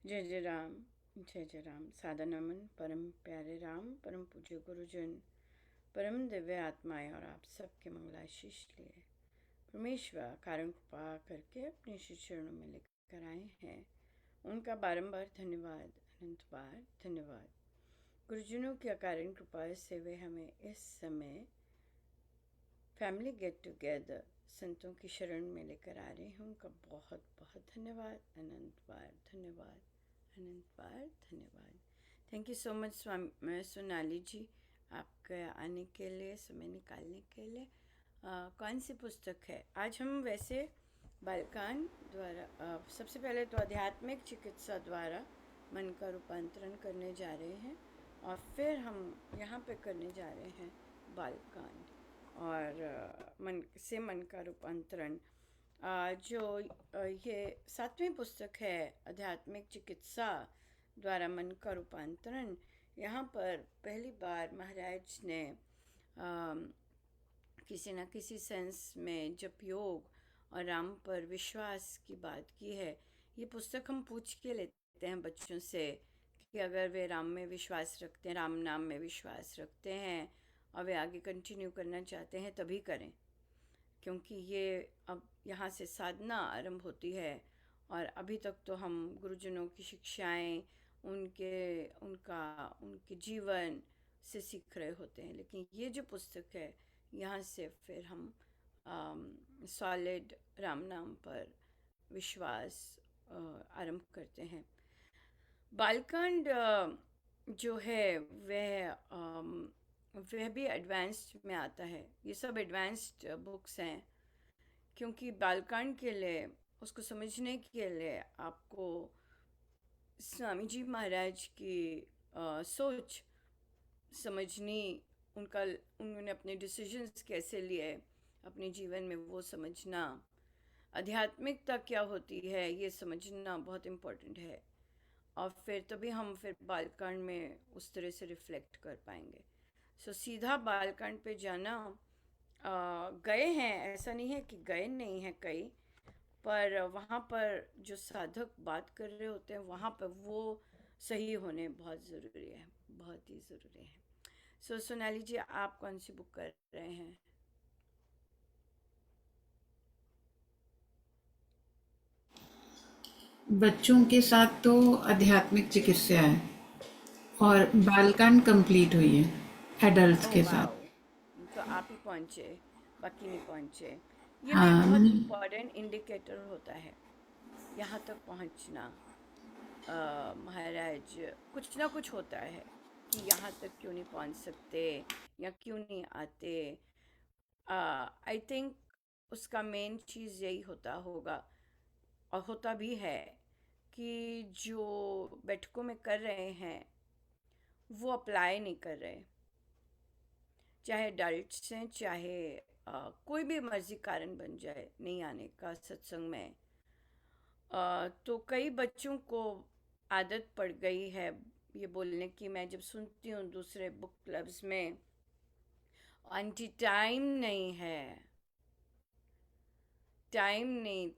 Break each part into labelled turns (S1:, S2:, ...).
S1: जय जय राम। जय जय राम। सादर नमन परम प्यारे राम, परम पूज्य गुरुजन, परम दिव्य आत्माएं और आप सबके मंगलाशीष लिए परमेश्वर कारण कृपा करके अपने श्री चरणों में लेकर आए हैं। उनका बारंबार धन्यवाद, अनंत बार धन्यवाद। गुरुजनों की अकारण कृपा से वे हमें इस समय फैमिली गेट टुगेदर संतों की शरण में लेकर आ रहे हैं। उनका बहुत बहुत धन्यवाद, अनंत बार धन्यवाद, अनंत बार धन्यवाद। थैंक यू सो मच स्वामी सोनाली जी, आपके आने के लिए, समय निकालने के लिए। कौन सी पुस्तक है आज? हम वैसे बालकान द्वारा सबसे पहले तो आध्यात्मिक चिकित्सा द्वारा मन का रूपांतरण करने जा रहे हैं और फिर हम यहाँ पे करने जा रहे हैं बालकांड और मन का रूपांतरण। जो ये 7वीं पुस्तक है आध्यात्मिक चिकित्सा द्वारा मन का रूपांतरण। यहाँ पर पहली बार महाराज ने किसी न किसी सेंस में जप योग और राम पर विश्वास की बात की है। ये पुस्तक हम पूछ के लेते हैं बच्चों से कि अगर वे राम में विश्वास रखते हैं, राम नाम में विश्वास रखते हैं और वे आगे कंटिन्यू करना चाहते हैं तभी करें, क्योंकि ये अब यहाँ से साधना आरंभ होती है और अभी तक तो हम गुरुजनों की शिक्षाएं उनके जीवन से सीख रहे होते हैं, लेकिन ये जो पुस्तक है यहाँ से फिर हम सॉलिड राम नाम पर विश्वास आरंभ करते हैं। बालकांड जो है वह भी एडवांस्ड में आता है। ये सब एडवांस्ड बुक्स हैं क्योंकि बालकांड के लिए, उसको समझने के लिए आपको स्वामी जी महाराज की सोच समझनी, उन्होंने अपने डिसीजंस कैसे लिए अपने जीवन में वो समझना, आध्यात्मिकता क्या होती है ये समझना बहुत इम्पोर्टेंट है। और फिर तभी हम फिर बालकांड में उस तरह से रिफ्लेक्ट कर पाएंगे। सीधा बालकांड पे जाना, गए हैं, ऐसा नहीं है कि गए नहीं हैं कई, पर वहाँ पर जो साधक बात कर रहे होते हैं वहाँ पर वो सही होने बहुत ज़रूरी है, बहुत ही ज़रूरी है। सोनाली जी, आप कौन सी बुक कर रहे हैं?
S2: बच्चों के साथ तो आध्यात्मिक चिकित्सा है और बालकांड कंप्लीट हुई है एडल्ट्स
S1: ओह
S2: के साथ।
S1: वाओ, तो आप ही पहुँचे, बाकी नहीं पहुँचे। ये भी एक
S2: हाँ,
S1: बहुत इम्पोर्टेंट इंडिकेटर होता है यहाँ तक पहुँचना। महाराज, कुछ ना कुछ होता है कि यहाँ तक क्यों नहीं पहुँच सकते या क्यों नहीं आते। आई थिंक उसका मेन चीज़ यही होता होगा और होता भी है कि जो बैठकों में कर रहे हैं वो अप्लाई नहीं कर रहे, चाहे अडल्ट्स हैं चाहे कोई भी मर्जी कारण बन जाए नहीं आने का सत्संग में। तो कई बच्चों को आदत पड़ गई है ये बोलने की। मैं जब सुनती हूँ दूसरे बुक क्लब्स में, आंटी टाइम नहीं है, टाइम नहीं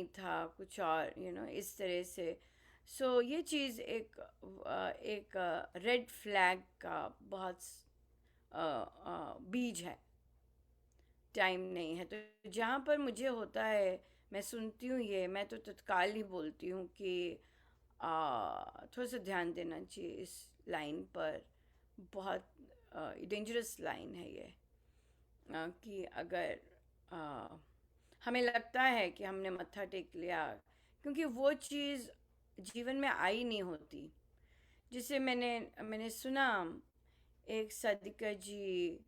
S1: था कुछ और इस तरह से। ये चीज़ एक रेड फ्लैग का बहुत बीज है। टाइम नहीं है तो जहाँ पर मुझे होता है, मैं सुनती हूँ ये, मैं तो तत्काल ही बोलती हूँ कि थोड़ा सा ध्यान देना चाहिए इस लाइन पर। बहुत डेंजरस लाइन है ये। कि अगर आ, हमें लगता है कि हमने मत्था टेक लिया, क्योंकि वो चीज़ जीवन में आई नहीं होती। जिसे मैंने सुना, एक साधिका जी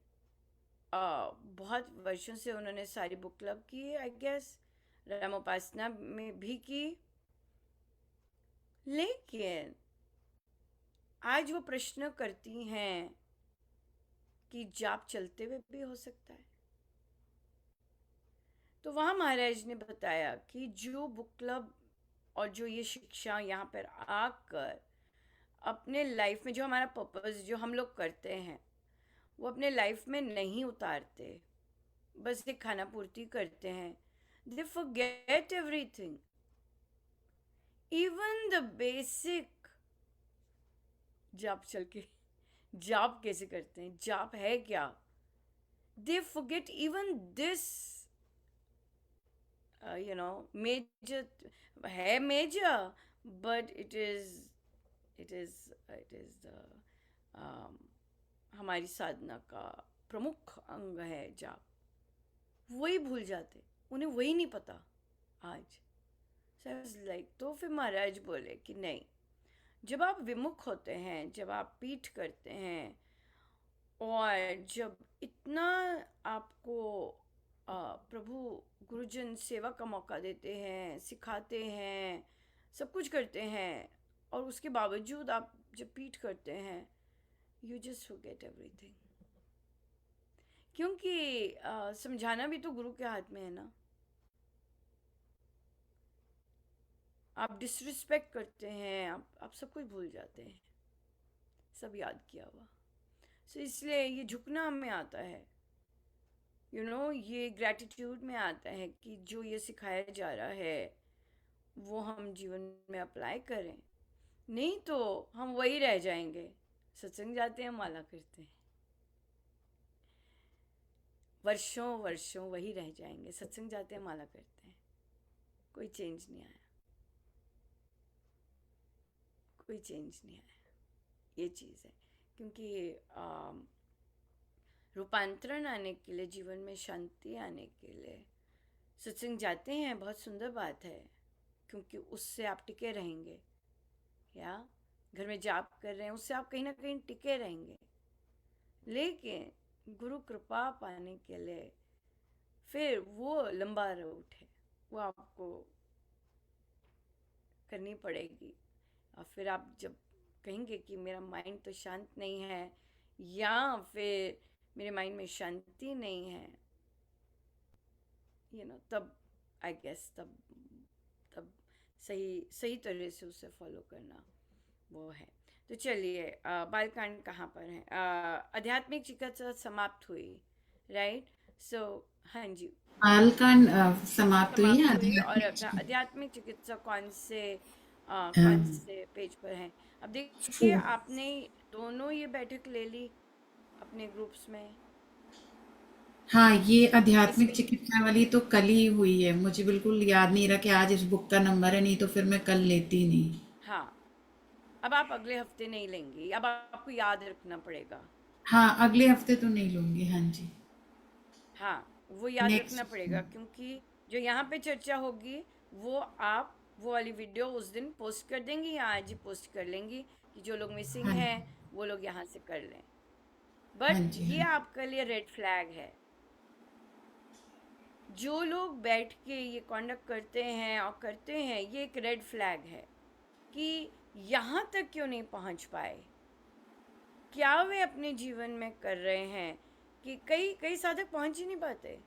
S1: बहुत वर्षों से उन्होंने सारी बुक क्लब की, आई गेस रामोपासना में भी की, लेकिन आज वो प्रश्न करती हैं कि जाप चलते हुए भी हो सकता है। तो वहाँ महाराज ने बताया कि जो बुक क्लब और जो ये शिक्षा यहाँ पर आकर अपने लाइफ में जो हमारा पर्पस जो हम लोग करते हैं वो अपने लाइफ में नहीं उतारते, बस एक खाना पूर्ति करते हैं। They forget everything. Even the basic जाप कैसे करते हैं, जाप है क्या, they forget even this, major है major, but it is the um, हमारी साधना का प्रमुख अंग है जाप, वही भूल जाते, उन्हें वही नहीं पता आज। लाइक तो फिर महाराज बोले कि नहीं, जब आप विमुख होते हैं, जब आप पीठ करते हैं, और जब इतना आपको प्रभु गुरुजन सेवा का मौका देते हैं, सिखाते हैं, सब कुछ करते हैं, और उसके बावजूद आप जब पीठ करते हैं, यू जस्ट फॉरगेट एवरीथिंग। क्योंकि समझाना भी तो गुरु के हाथ में है ना। आप डिसरिस्पेक्ट करते हैं, आप सब कुछ भूल जाते हैं, सब याद किया हुआ। सो इसलिए ये झुकना हमें आता है, ये ग्रैटिट्यूड में आता है कि जो ये सिखाया जा रहा है वो हम जीवन में अप्लाई करें, नहीं तो हम वही रह जाएंगे। सत्संग जाते हैं, माला करते हैं, वर्षों वर्षों वही रह जाएंगे। सत्संग जाते हैं, माला करते हैं, कोई चेंज नहीं आया, कोई चेंज नहीं आया। ये चीज़ है, क्योंकि रूपांतरण आने के लिए, जीवन में शांति आने के लिए सत्संग जाते हैं, बहुत सुंदर बात है, क्योंकि उससे आप टिके रहेंगे। या घर में जाप कर रहे हैं, उससे आप कहीं ना कहीं टिके रहेंगे। लेकिन गुरु कृपा पाने के लिए फिर वो लंबा रूट है, वो आपको करनी पड़ेगी। और फिर आप जब कहेंगे कि मेरा माइंड तो शांत नहीं है, या फिर मेरे माइंड में शांति नहीं है, तब आई गेस तब सही सही तरह से उसे फॉलो करना वो है। तो चलिए, बालकांड कहाँ पर है? आध्यात्मिक चिकित्सा समाप्त हुई, राइट? सो हाँ जी,
S2: बालकांड समाप्त हुई है।
S1: समाप्त हुई। और
S2: आध्यात्मिक
S1: आध्यात्मिक चिकित्सा कौन
S2: अम,
S1: से पेज पर है? अब देखिए,
S2: फो-
S1: आपने दोनों ये बैठक ले ली अपने ग्रुप्स में
S2: हाँ, ये
S1: इस
S2: आध्यात्मिक
S1: वीक।
S2: चिकित्सा वाली तो कल ही हुई है। मुझे बिल्कुल याद नहीं रहा कि आज इस बुक का नंबर है, नहीं तो फिर मैं कल लेती नहीं।
S1: हाँ, अब आप अगले हफ्ते नहीं लेंगी, अब आपको याद रखना पड़ेगा।
S2: हाँ, अगले हफ्ते तो नहीं लूंगी। हाँ जी,
S1: हाँ, वो याद रखना
S2: नेक्स्ट।
S1: पड़ेगा, क्योंकि जो यहाँ पे चर्चा होगी वो आप वो वाली वीडियो उस दिन पोस्ट कर देंगी, या आज ही पोस्ट कर लेंगी, कि जो लोग मिसिंग
S2: हाँ
S1: हैं
S2: जी,
S1: वो लोग यहाँ से कर लें।
S2: हाँ
S1: बट
S2: जी,
S1: ये
S2: हाँ
S1: आपके लिए रेड फ्लैग है। जो लोग बैठ के ये कॉन्डक्ट करते हैं और करते हैं, ये एक रेड फ्लैग है कि यहाँ तक क्यों नहीं पहुँच पाए। क्या वे अपने जीवन में कर रहे हैं कि कई कई साधक पहुँच ही नहीं पाते।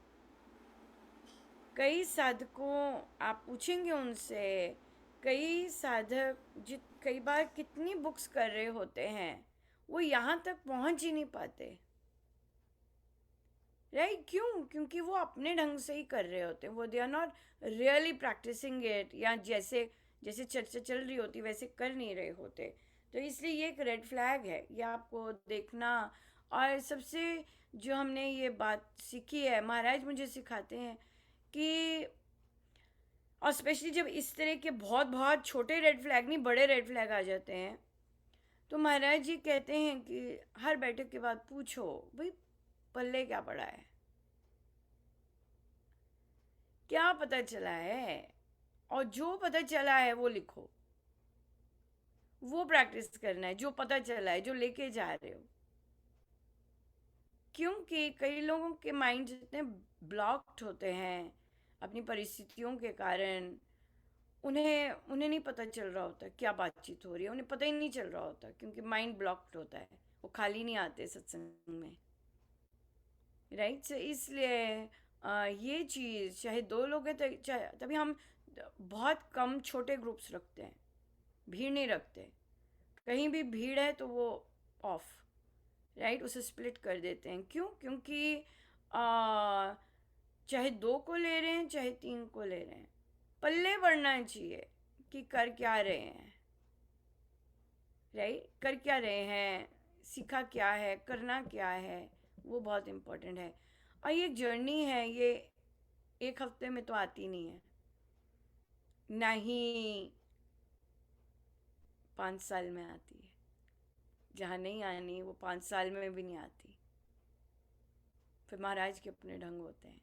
S1: कई साधकों, आप पूछेंगे उनसे, कई साधक जित कई बार कितनी बुक्स कर रहे होते हैं, वो यहाँ तक पहुँच ही नहीं पाते। राइट? क्यों? क्योंकि वो अपने ढंग से ही कर रहे होते हैं, वो they are not really practising it, या जैसे जैसे चर्चा चल रही होती वैसे कर नहीं रहे होते। तो इसलिए ये एक रेड फ्लैग है, ये आपको देखना। और सबसे जो हमने ये बात सीखी है, महाराज मुझे सिखाते हैं कि, और स्पेशली जब इस तरह के बहुत बहुत छोटे रेड फ्लैग नहीं, बड़े रेड फ्लैग आ जाते हैं, तो महाराज जी कहते हैं कि हर बैठक के बाद पूछो, भाई पल्ले क्या पड़ा है, क्या पता चला है, और जो पता चला है वो लिखो, वो प्रैक्टिस करना है, जो पता चला है, जो लेके जा रहे हो। क्योंकि कई लोगों के माइंड इतने ब्लॉक्ड होते हैं अपनी परिस्थितियों के कारण, उन्हें उन्हें नहीं पता चल रहा होता क्या बातचीत हो रही है, उन्हें पता ही नहीं चल रहा होता, क्योंकि माइंड ब्लॉक्ड होता है, वो खाली नहीं आते सत्संग में। राइट? सो इसलिए ये चीज़, चाहे दो लोग हैं तभी हम बहुत कम छोटे ग्रुप्स रखते हैं, भीड़ नहीं रखते। कहीं भी भीड़ है तो वो ऑफ, राइट, उसे स्प्लिट कर देते हैं। क्यों? क्योंकि चाहे 2 को ले रहे हैं, चाहे 3 को ले रहे हैं, पल्ले बढ़ना चाहिए कि कर क्या रहे हैं, राइट? कर क्या रहे हैं, सीखा क्या है, करना क्या है, वो बहुत इम्पोर्टेंट है। और ये जर्नी है, ये एक हफ्ते में तो आती नहीं है, ना ही 5 साल में आती है। जहाँ नहीं आनी वो 5 साल में भी नहीं आती। फिर महाराज के अपने ढंग होते हैं,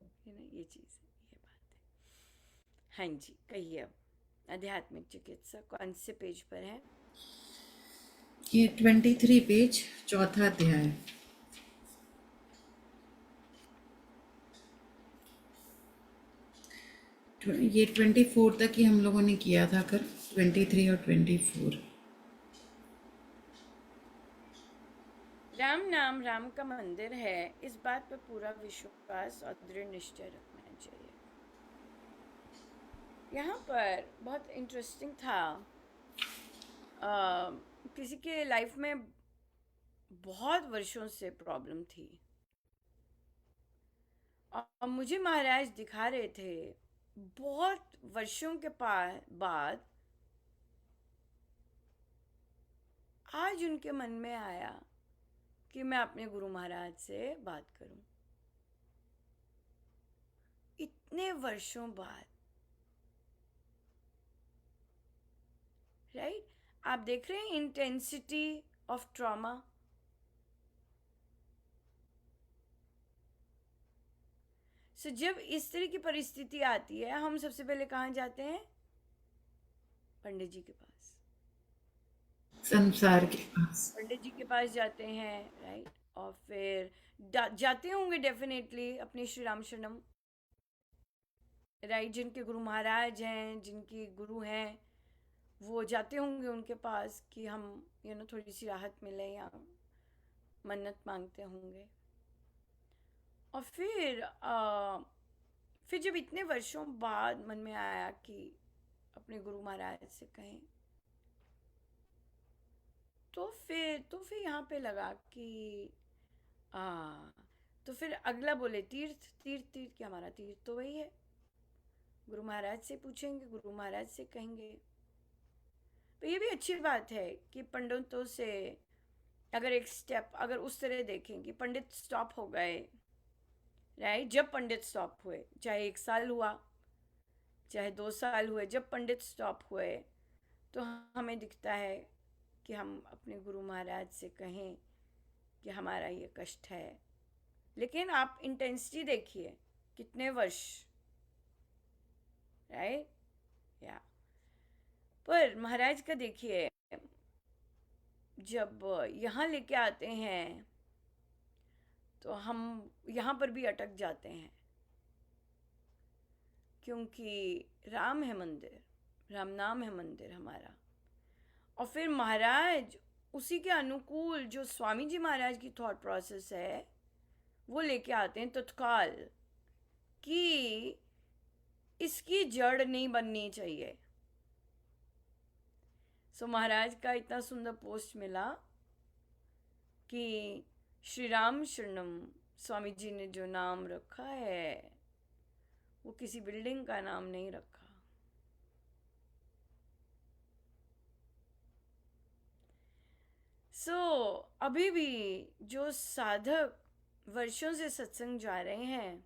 S1: है ना, ये चीज़ है, ये बात है। हाँ जी, कहिए अब। आध्यात्मिक चिकित्सा कौन से पेज पर है?
S2: ये 23 पेज, चौथा अध्याय। ये 24 तक ही हम लोगों ने किया था कर, 23 और 24।
S1: राम नाम राम का मंदिर है, इस बात पर पूरा विश्वास और दृढ़ निश्चय रखना चाहिए। यहाँ पर बहुत इंटरेस्टिंग था, किसी के लाइफ में बहुत वर्षों से प्रॉब्लम थी और मुझे महाराज दिखा रहे थे बहुत वर्षों के बाद आज उनके मन में आया कि मैं अपने गुरु महाराज से बात करूं। इतने वर्षों बाद, राइट? आप देख रहे हैं इंटेंसिटी ऑफ ट्रॉमा। सो जब इस तरह की परिस्थिति आती है, हम सबसे पहले कहाँ जाते हैं? पंडित जी के पास।
S2: संसार के पास।
S1: पंडित जी के पास जाते हैं, राइट? और फिर जाते होंगे डेफिनेटली अपने श्री राम शरणम, राइट? जिनके गुरु महाराज हैं, जिनकी गुरु हैं, वो जाते होंगे उनके पास कि हम थोड़ी सी राहत मिले, या मन्नत मांगते होंगे। और फिर जब इतने वर्षों बाद मन में आया कि अपने गुरु महाराज से कहें, तो फिर यहाँ पे लगा कि आ, तो फिर अगला बोले तीर्थ तीर्थ तीर्थ, कि हमारा तीर्थ तो वही है। गुरु महाराज से पूछेंगे, गुरु महाराज से कहेंगे। तो ये भी अच्छी बात है कि पंडितों से अगर एक स्टेप, अगर उस तरह देखें कि पंडित स्टॉप हो गए, राइट? जब पंडित स्टॉप हुए, चाहे 1 साल हुआ, चाहे 2 साल हुए, जब पंडित स्टॉप हुए तो हमें दिखता है कि हम अपने गुरु महाराज से कहें कि हमारा ये कष्ट है। लेकिन आप इंटेंसिटी देखिए, कितने वर्ष, राइट? या पर महाराज का देखिए, जब यहाँ लेके आते हैं तो हम यहाँ पर भी अटक जाते हैं, क्योंकि राम है मंदिर, राम नाम है मंदिर हमारा। और फिर महाराज उसी के अनुकूल जो स्वामी जी महाराज की थॉट प्रोसेस है वो लेके आते हैं तत्काल, कि इसकी जड़ नहीं बननी चाहिए। सो महाराज का इतना सुंदर पोस्ट मिला कि श्री राम शरणम स्वामी जी ने जो नाम रखा है वो किसी बिल्डिंग का नाम नहीं रखा। अभी भी जो साधक वर्षों से सत्संग जा रहे हैं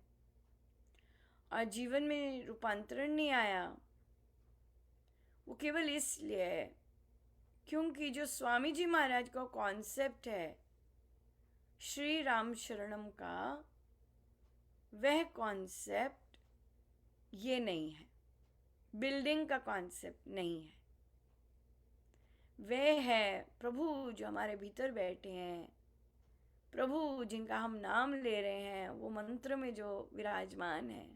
S1: और जीवन में रूपांतरण नहीं आया, वो केवल इसलिए है क्योंकि जो स्वामी जी महाराज का कॉन्सेप्ट है श्री राम शरणम का, वह कॉन्सेप्ट ये नहीं है, बिल्डिंग का कॉन्सेप्ट नहीं है। वह है प्रभु जो हमारे भीतर बैठे हैं, प्रभु जिनका हम नाम ले रहे हैं, वो मंत्र में जो विराजमान है,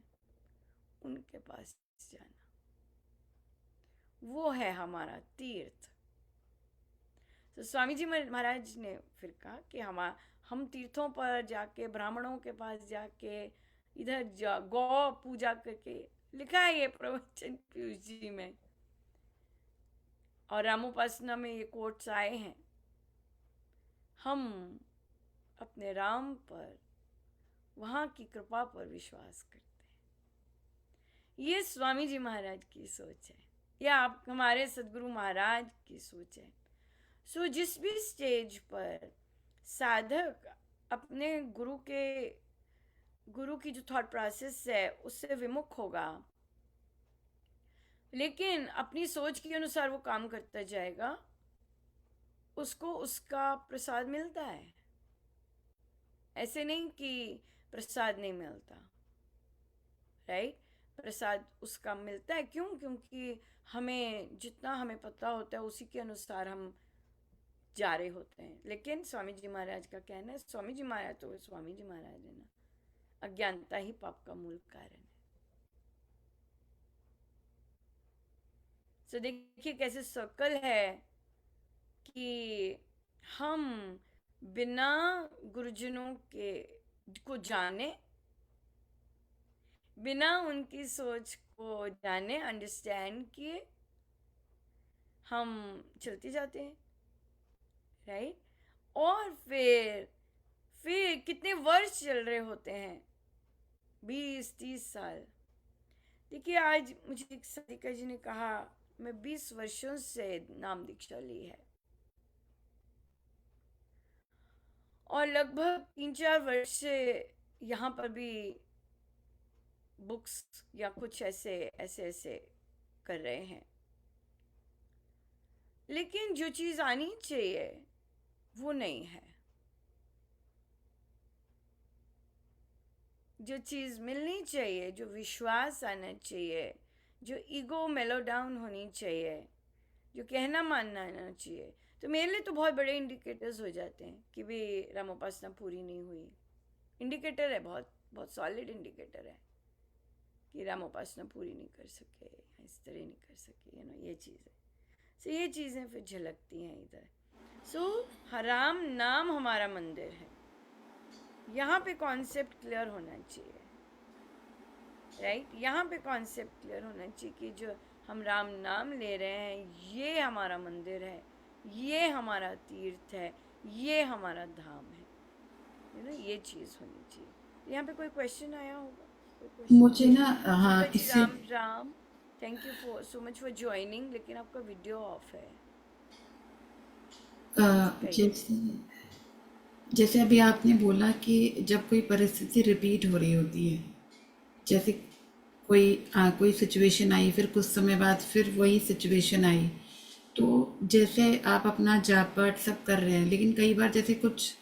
S1: उनके पास जाना, वो है हमारा तीर्थ। तो स्वामी जी महाराज ने फिर कहा कि हम तीर्थों पर जाके, ब्राह्मणों के पास जाके, इधर गौ पूजा करके, लिखा है ये प्रवचन पीयूष जी में, और रामोपासना में ये कोट्स आए हैं। हम अपने राम पर, वहाँ की कृपा पर विश्वास करते हैं। ये स्वामी जी महाराज की सोच है। या आप हमारे सदगुरु महाराज की सोच है। सो जिस भी स्टेज पर साधक अपने गुरु की जो थॉट प्रोसेस है उससे विमुख होगा, लेकिन अपनी सोच के अनुसार वो काम करता जाएगा, उसको उसका प्रसाद मिलता है। ऐसे नहीं कि प्रसाद नहीं मिलता, राइट? प्रसाद उसका मिलता है। क्यों? क्योंकि हमें जितना हमें पता होता है उसी के अनुसार हम जा रहे होते हैं। लेकिन स्वामी जी महाराज का कहना है, स्वामी जी महाराज तो स्वामी जी महाराज है ना, अज्ञानता ही पाप का मूल कारण है। सो देखिए कैसे सर्कल है कि हम बिना गुरुजनों के को जाने, बिना उनकी सोच को जाने, अंडरस्टैंड किए, हम चलते जाते हैं, राइट? और फिर कितने वर्ष चल रहे होते हैं, 20-30 साल। देखिए आज मुझे एक साधिका जी ने कहा, मैं 20 वर्षों से नाम दीक्षा ली है और लगभग 3-4 वर्ष से यहाँ पर भी बुक्स या कुछ ऐसे ऐसे ऐसे कर रहे हैं। लेकिन जो चीज़ आनी चाहिए वो नहीं है। जो चीज़ मिलनी चाहिए, जो विश्वास आना चाहिए, जो ईगो मेलो डाउन होनी चाहिए, जो कहना मानना आना चाहिए, तो मेरे लिए तो बहुत बड़े इंडिकेटर्स हो जाते हैं कि भी रामोपासना पूरी नहीं हुई। इंडिकेटर है, बहुत बहुत सॉलिड इंडिकेटर है कि रामोपासना पूरी नहीं कर सके, इस तरह नहीं कर सके, ये चीज़ है। सो ये चीज़ें फिर झलकती हैं इधर। सो हराम नाम हमारा मंदिर है, यहाँ पे कॉन्सेप्ट क्लियर होना चाहिए, राइट? यहाँ पे कॉन्सेप्ट क्लियर होना चाहिए कि जो हम राम नाम ले रहे हैं ये हमारा मंदिर है, ये हमारा तीर्थ है, ये हमारा धाम है, ये चीज़ होनी चाहिए। यहाँ पे कोई क्वेश्चन आया होगा? कोई क्वेश्चन?
S2: मुझे ना, हाँ,
S1: सुंदर जी,
S2: इससे
S1: Ram Ram, thank you for so much for joining. लेकिन आपका वीडियो ऑफ है जी, कहिए।
S2: जैसे जैसे अभी आपने बोला कि जब कोई परिस्थिति रिपीट हो रही होती है, जैसे कोई सिचुएशन आई, फिर कुछ समय बाद फिर वही सिचुएशन आई, तो जैसे आप अपना जाप पाठ सब कर रहे हैं, लेकिन कई बार जैसे कुछ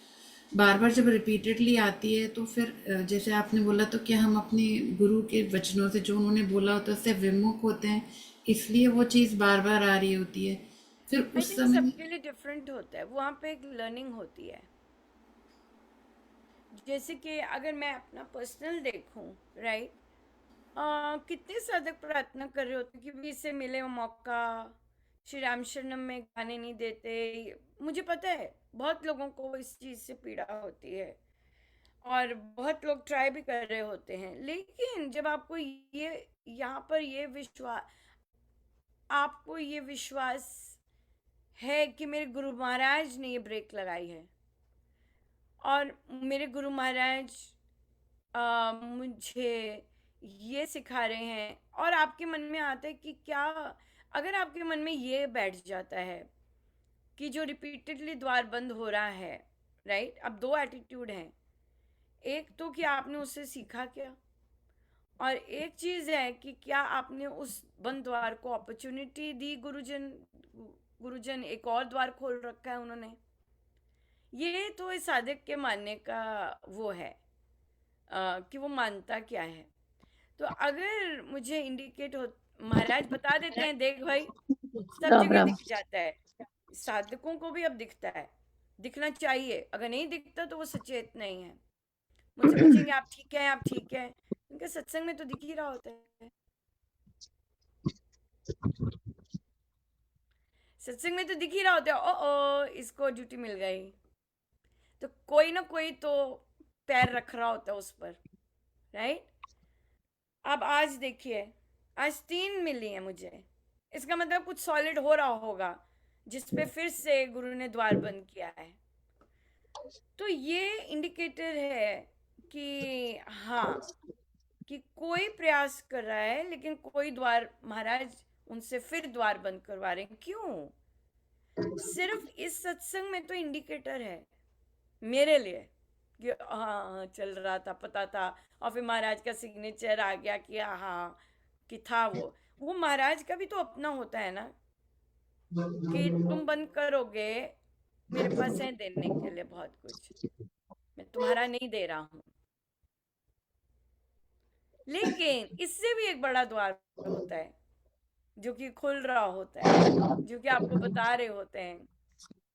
S2: बार बार जब रिपीटेडली आती है, तो फिर जैसे आपने बोला, तो क्या हम अपने गुरु के वचनों से, जो उन्होंने बोला होता है, उससे विमुख होते हैं, इसलिए वो चीज़ बार बार आ रही होती है फिर
S1: आई
S2: उस
S1: थिंक
S2: समय?
S1: सबके लिए डिफरेंट होता है, वहाँ पे एक लर्निंग होती है। जैसे कि अगर मैं अपना पर्सनल देखूं, राइट, कितने साधक प्रार्थना कर रहे होते कि भी इससे मिले वो मौका, श्री राम शरणम में गाने नहीं देते। मुझे पता है बहुत लोगों को इस चीज़ से पीड़ा होती है और बहुत लोग ट्राई भी कर रहे होते हैं। लेकिन जब आपको ये यहाँ पर ये विश्वास है कि मेरे गुरु महाराज ने ये ब्रेक लगाई है और मेरे गुरु महाराज मुझे ये सिखा रहे हैं, और आपके मन में आता है कि क्या, अगर आपके मन में ये बैठ जाता है कि जो रिपीटेडली द्वार बंद हो रहा है, राइट? अब दो एटीट्यूड हैं, एक तो कि आपने उससे सीखा क्या, और एक चीज़ है कि क्या आपने उस बंद द्वार को अपॉर्चुनिटी दी। गुरुजन एक और द्वार खोल रखा है उन्होंने। ये तो इस साधक के मानने का वो है, कि वो मानता क्या है। तो अगर मुझे इंडिकेट हो, महाराज बता देते हैं, देख भाई सब
S3: राम
S1: जगह
S3: राम।
S1: दिख जाता है, साधकों को भी अब दिखता है, दिखना चाहिए। अगर नहीं दिखता तो वो सचेत नहीं है। मुझसे पूछेंगे आप ठीक है, आप ठीक है, उनके सत्संग में तो दिख ही रहा होता है, सत्संग में तो दिख ही रहा होता है। ओ इसको ड्यूटी मिल गई, तो कोई ना कोई तो पैर रख रहा होता है उस पर, राइट? अब आज देखिए, आज 3 मिली है मुझे, इसका मतलब कुछ सॉलिड हो रहा होगा जिस पे फिर से गुरु ने द्वार बंद किया है। तो ये इंडिकेटर है कि हाँ, कि कोई प्रयास कर रहा है लेकिन कोई द्वार महाराज उनसे फिर द्वार बंद करवा रहे हैं। क्यों? सिर्फ इस सत्संग में तो इंडिकेटर है मेरे लिए कि हाँ चल रहा था, पता था, और फिर महाराज का सिग्नेचर आ गया कि हाँ कि था वो महाराज का भी तो अपना होता है ना, कि तुम बंद करोगे, मेरे पास है देने के लिए बहुत कुछ, मैं तुम्हारा नहीं दे रहा हूँ। लेकिन इससे भी एक बड़ा द्वार होता है जो कि खुल रहा होता है, जो कि आपको बता रहे होते हैं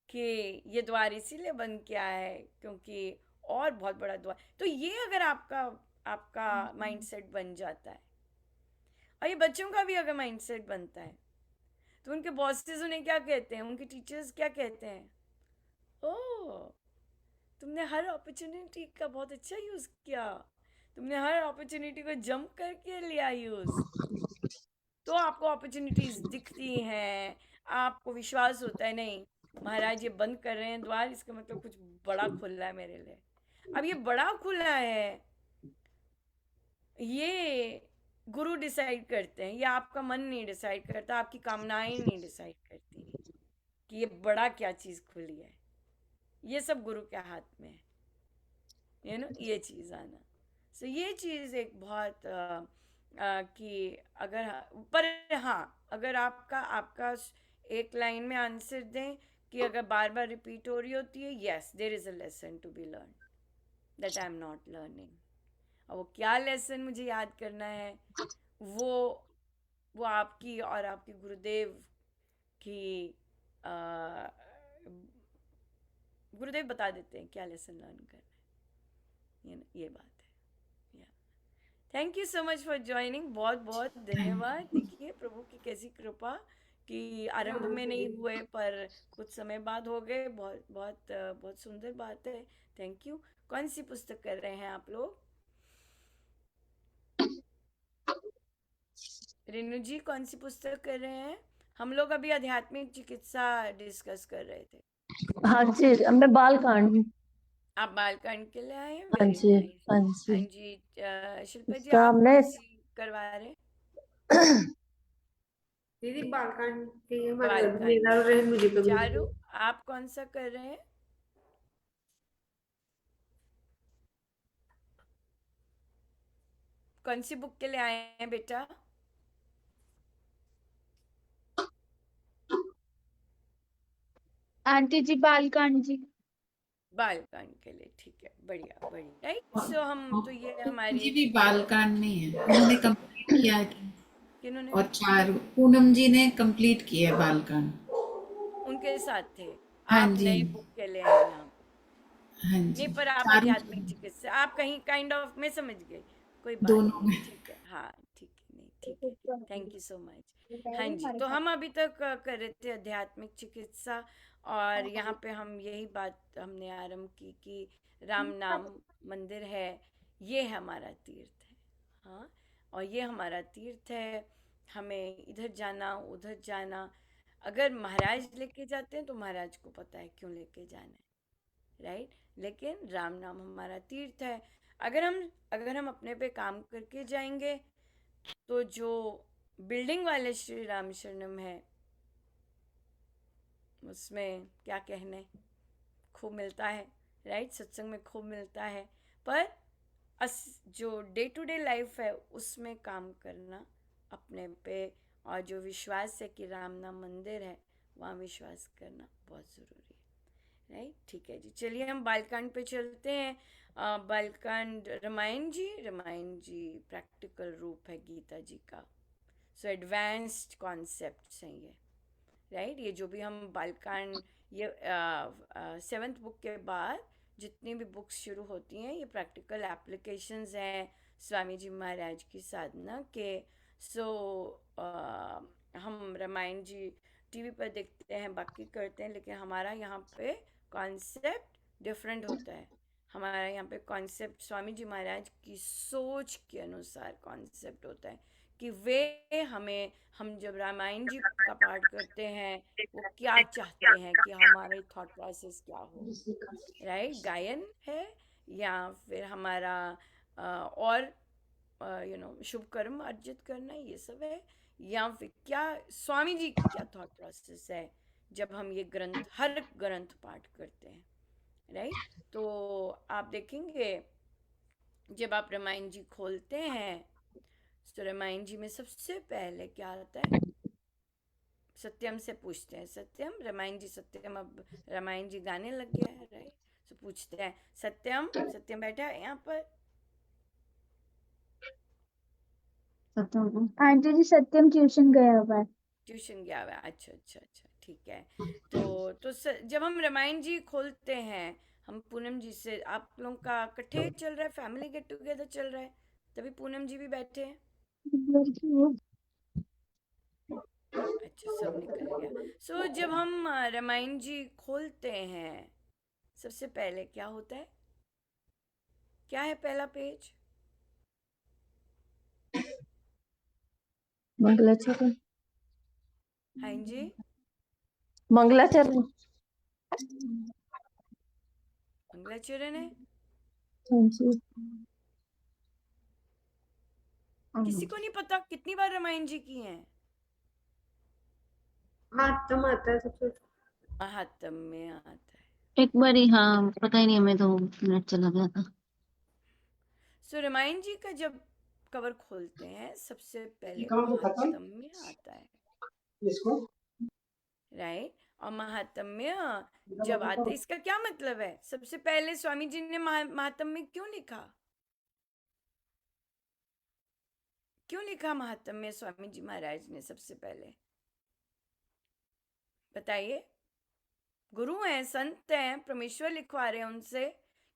S1: कि ये द्वार इसीलिए बंद किया है क्योंकि और बहुत बड़ा द्वार। तो ये अगर आपका आपका माइंडसेट बन जाता है, और ये बच्चों का भी अगर माइंडसेट बनता है, तो उनके बॉसेस उन्हें क्या कहते हैं, उनके टीचर्स क्या कहते हैं? ओह, तुमने हर अपॉर्चुनिटी का बहुत अच्छा यूज किया, तुमने हर अपॉर्चुनिटी को जंप करके लिया यूज। तो आपको अपॉर्चुनिटीज दिखती हैं, आपको विश्वास होता है नहीं, महाराज ये बंद कर रहे हैं द्वार, इसका मतलब कुछ बड़ा खुल रहा है मेरे लिए। अब ये बड़ा खुला है, ये गुरु डिसाइड करते हैं, ये आपका मन नहीं डिसाइड करता, आपकी कामनाएं नहीं डिसाइड करती कि ये बड़ा क्या चीज खुली है। ये सब गुरु के हाथ में है, ये चीज आना। सो ये चीज एक बहुत कि अगर, पर हाँ, अगर आपका आपका एक लाइन में आंसर दें कि अगर बार बार रिपीट हो रही होती है, yes there is a lesson to be learn that I am not learning. और वो क्या लेसन मुझे याद करना है, वो वो आपकी और आपके गुरुदेव की अ, गुरुदेव बता देते हैं क्या लेसन लर्न करना है। ये बात है। Thank you so much for joining, बहुत बहुत धन्यवाद। देखिए प्रभु की कैसी कृपा कि आरंभ में नहीं हुए पर कुछ समय बाद हो गए। बहुत बहुत बहुत सुंदर बात है। Thank you. कौन सी पुस्तक कर रहे हैं आप लोग? रेणु जी कौन सी पुस्तक कर रहे हैं? हम लोग अभी आध्यात्मिक चिकित्सा डिस्कस कर रहे थे।
S3: हाँ जी, मैं बालकांड।
S1: आप बालकांड के लिए आए हैं?
S3: हाँ
S1: वेरी
S3: जी,
S1: नाइस।
S3: हाँ
S1: हाँ
S3: जी।
S1: जी, शिल्पा जी
S3: इसका
S1: आप
S3: हमने
S1: कौन सी करवा रहे?
S4: दीदी बालकांड के हमारे घर में
S1: बालकांड
S4: मेरा और रहन मुझे कभी
S1: चारू आप कौन सा कर रहे हैं? कौन सी बुक के लिए आए हैं बेटा?
S3: आंटी जी बालकांड जी।
S1: बालकांड के लिए, ठीक है, बढ़िया बढ़िया। राइट, सो हम तो ये
S2: पूनम जी
S1: हमारी
S2: भी बालकांड में है, उन्होंने कंप्लीट किया है।
S1: किन्होंने
S2: और चार पूनम जी ने कंप्लीट किया है बालकांड।
S1: उनके साथ थे?
S2: हाँ
S1: आप
S2: जी,
S1: नए बुक के लिए हैं यहाँ पे?
S2: हाँ
S1: नहीं,
S2: जी,
S1: पर आप
S2: चारों
S1: आध्यात्मिक चिकित्सा, आप कहीं काइंड ऑफ, मैं समझ गई, कोई बात
S2: दोनों
S1: नहीं,
S2: में।
S1: ठीक है, हाँ ठीक है, नहीं ठीक है, थैंक यू सो मच। हाँ जी, तो हम अभी तक कर रहे थे आध्यात्मिक चिकित्सा, और यहाँ पे हम यही बात हमने आरंभ की कि राम नाम मंदिर है, ये हमारा तीर्थ है। हाँ, और ये हमारा तीर्थ है, हमें इधर जाना उधर जाना, अगर महाराज लेके जाते हैं तो महाराज को पता है क्यों लेके जाना है, राइट। लेकिन राम नाम हमारा तीर्थ है। अगर हम अपने पे काम करके जाएंगे तो जो बिल्डिंग वाले श्री राम शरणम है उसमें क्या कहने, खूब मिलता है, राइट, सत्संग में खूब मिलता है, पर जो डे टू डे लाइफ है उसमें काम करना अपने पे, और जो विश्वास है कि राम नाम मंदिर है, वहाँ विश्वास करना बहुत ज़रूरी है, राइट। ठीक है जी, चलिए हम बालकांड पे चलते हैं। बालकांड रामायण जी प्रैक्टिकल रूप है गीता जी का। सो एडवांस्ड कॉन्सेप्ट्स हैं ये, राइट। ये जो भी हम बालकांड, ये 7th बुक के बाद जितनी भी बुक्स शुरू होती हैं ये प्रैक्टिकल एप्लीकेशंस हैं स्वामी जी महाराज की साधना के। सो हम रामायण जी टीवी पर देखते हैं, बाकी करते हैं, लेकिन हमारा यहाँ पे कॉन्सेप्ट डिफरेंट होता है। हमारा यहाँ पे कॉन्सेप्ट स्वामी जी महाराज की सोच के अनुसार कॉन्सेप्ट होता है कि वे हमें, हम जब रामायण जी का पाठ करते हैं वो क्या चाहते हैं कि हमारे थॉट प्रोसेस क्या हो, राइट। गायन है या फिर हमारा और शुभ कर्म अर्जित करना, ये सब है, या फिर क्या स्वामी जी की क्या थॉट प्रोसेस है जब हम ये ग्रंथ, हर ग्रंथ पाठ करते हैं, राइट? तो आप देखेंगे जब आप रामायण जी खोलते हैं तो रामायण जी में सबसे पहले क्या आता है? सत्यम से पूछते हैं, सत्यम, रामायण जी सत्यम, अब रामायण जी गाने लग गया है, राइट? तो पूछते हैं सत्यम, सत्यम बैठा है यहाँ पर,
S3: सत्यम आंटी जी, सत्यम ट्यूशन गया हुआ है।
S1: ट्यूशन गया हुआ है, अच्छा अच्छा अच्छा, ठीक है। जब हम रामायण जी खोलते हैं, हम पूनम जी से, आप लोगों का इकट्ठे चल रहा है, फैमिली गेट टुगेदर चल रहा है, तभी पूनम जी भी बैठे हैं। अच्छा, सब निकल गया। जब हम रामायण जी खोलते हैं, सबसे पहले क्या होता है? क्या है पहला पेज?
S3: मंगलाचरण।
S1: हाँ जी,
S3: मंगलाचरण।
S1: मंगलाचरण है।
S3: हाँ जी।
S1: किसी को नहीं पता कितनी बार रामायण जी की हैं?
S4: महात्म आता है सबसे।
S1: महात्म में आता है।
S3: एक बारी, हाँ, पता ही नहीं, हमें तो मिनट चला गया था।
S1: रामायण जी का जब कवर खोलते हैं, सबसे पहले महात्म में आता है, राइट? और महात्म्य जब आते, इसका क्या मतलब है? सबसे पहले स्वामी जी ने महात्म्य क्यों लिखा? क्यों लिखा महात्म्य स्वामी जी महाराज ने सबसे पहले? बताइए। गुरु हैं, संत हैं, परमेश्वर लिखवा रहे हैं उनसे,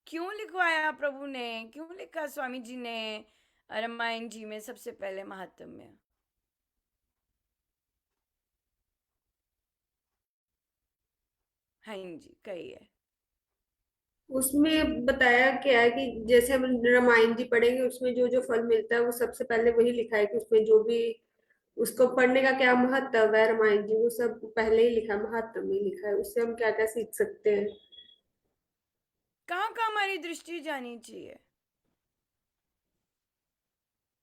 S1: क्यों लिखवाया प्रभु ने, क्यों लिखा स्वामी जी ने रामायण जी में सबसे पहले महात्म्य? हाँ जी, कहिए।
S4: उसमें बताया क्या है कि जैसे हम रामायण जी पढ़ेंगे, उसमें जो जो फल मिलता है वो सबसे पहले वही लिखा है कि उसमें जो भी उसको पढ़ने का क्या महत्व है, रामायण जी वो सब पहले ही लिखा है, महात्म में लिखा है, उससे हम क्या क्या सीख सकते हैं।
S1: कहाँ कहाँ हमारी दृष्टि जानी चाहिए,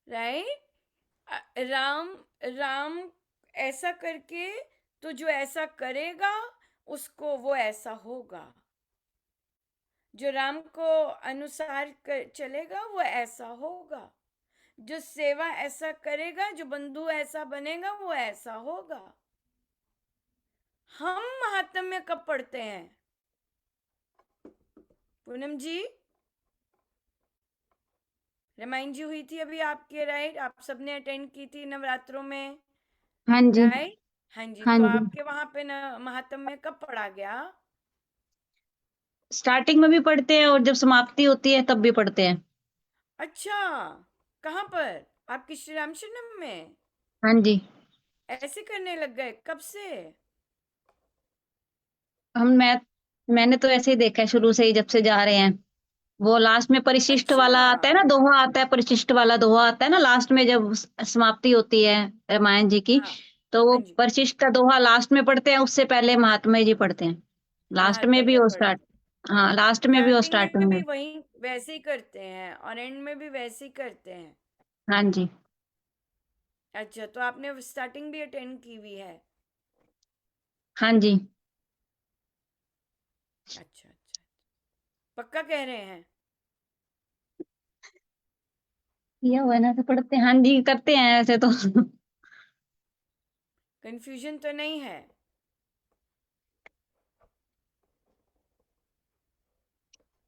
S1: राइट? राम, राम ऐसा करके, तो जो ऐसा करेगा उसको वो ऐसा होगा, जो राम को अनुसार चलेगा वो ऐसा होगा, जो सेवा ऐसा करेगा, जो बंधु ऐसा बनेगा वो ऐसा होगा। हम महात्म्य कब पढ़ते हैं पूनम जी? रामायण जी हुई थी अभी आपके, राइट? आप सबने अटेंड की थी नवरात्रों में,
S3: हाँ जी।
S1: राइट? हाँ जी,
S3: हाँ
S1: तो
S3: जी।
S1: आपके वहां पे न महात्म्य कब पढ़ा गया?
S3: स्टार्टिंग में भी पढ़ते हैं और जब समाप्ति होती है तब भी पढ़ते हैं।
S1: अच्छा, कहाँ पर? आपकी श्री रामचरणम में
S3: हाँ जी।
S1: ऐसे करने लग गए? कब से?
S3: हम मैंने तो ऐसे ही देखा है शुरू से ही, जब से जा रहे हैं। वो लास्ट में परिशिष्ट
S1: अच्छा,
S3: वाला आता है ना, दोहा आता है, परिशिष्ट वाला दोहा आता है ना लास्ट में, जब समाप्ति होती है रामायण जी की।
S1: हाँ
S3: तो वो
S1: हाँ जी,
S3: परिशिष्ट का दोहा लास्ट में पढ़ते हैं, उससे पहले महात्मा जी पढ़ते हैं। लास्ट में भी
S1: महात्म्य
S3: वो स्टार्ट।
S1: पढ़ते।
S3: हाँ, लास्ट में भी और
S1: स्टार्टिंग में
S3: स्टार्टिंग में।
S1: भी वही वैसे ही करते हैं और एंड में भी वैसे ही करते हैं।
S3: हाँ जी।
S1: अच्छा, तो आपने स्टार्टिंग भी अटेंड की हुई है?
S3: हाँ जी।
S1: अच्छा अच्छा, पक्का कह रहे हैं?
S3: किया हुआ है ना, तो पढ़ते हैं। हाँ जी, करते हैं ऐसे तो।
S1: कंफ्यूजन तो नहीं है?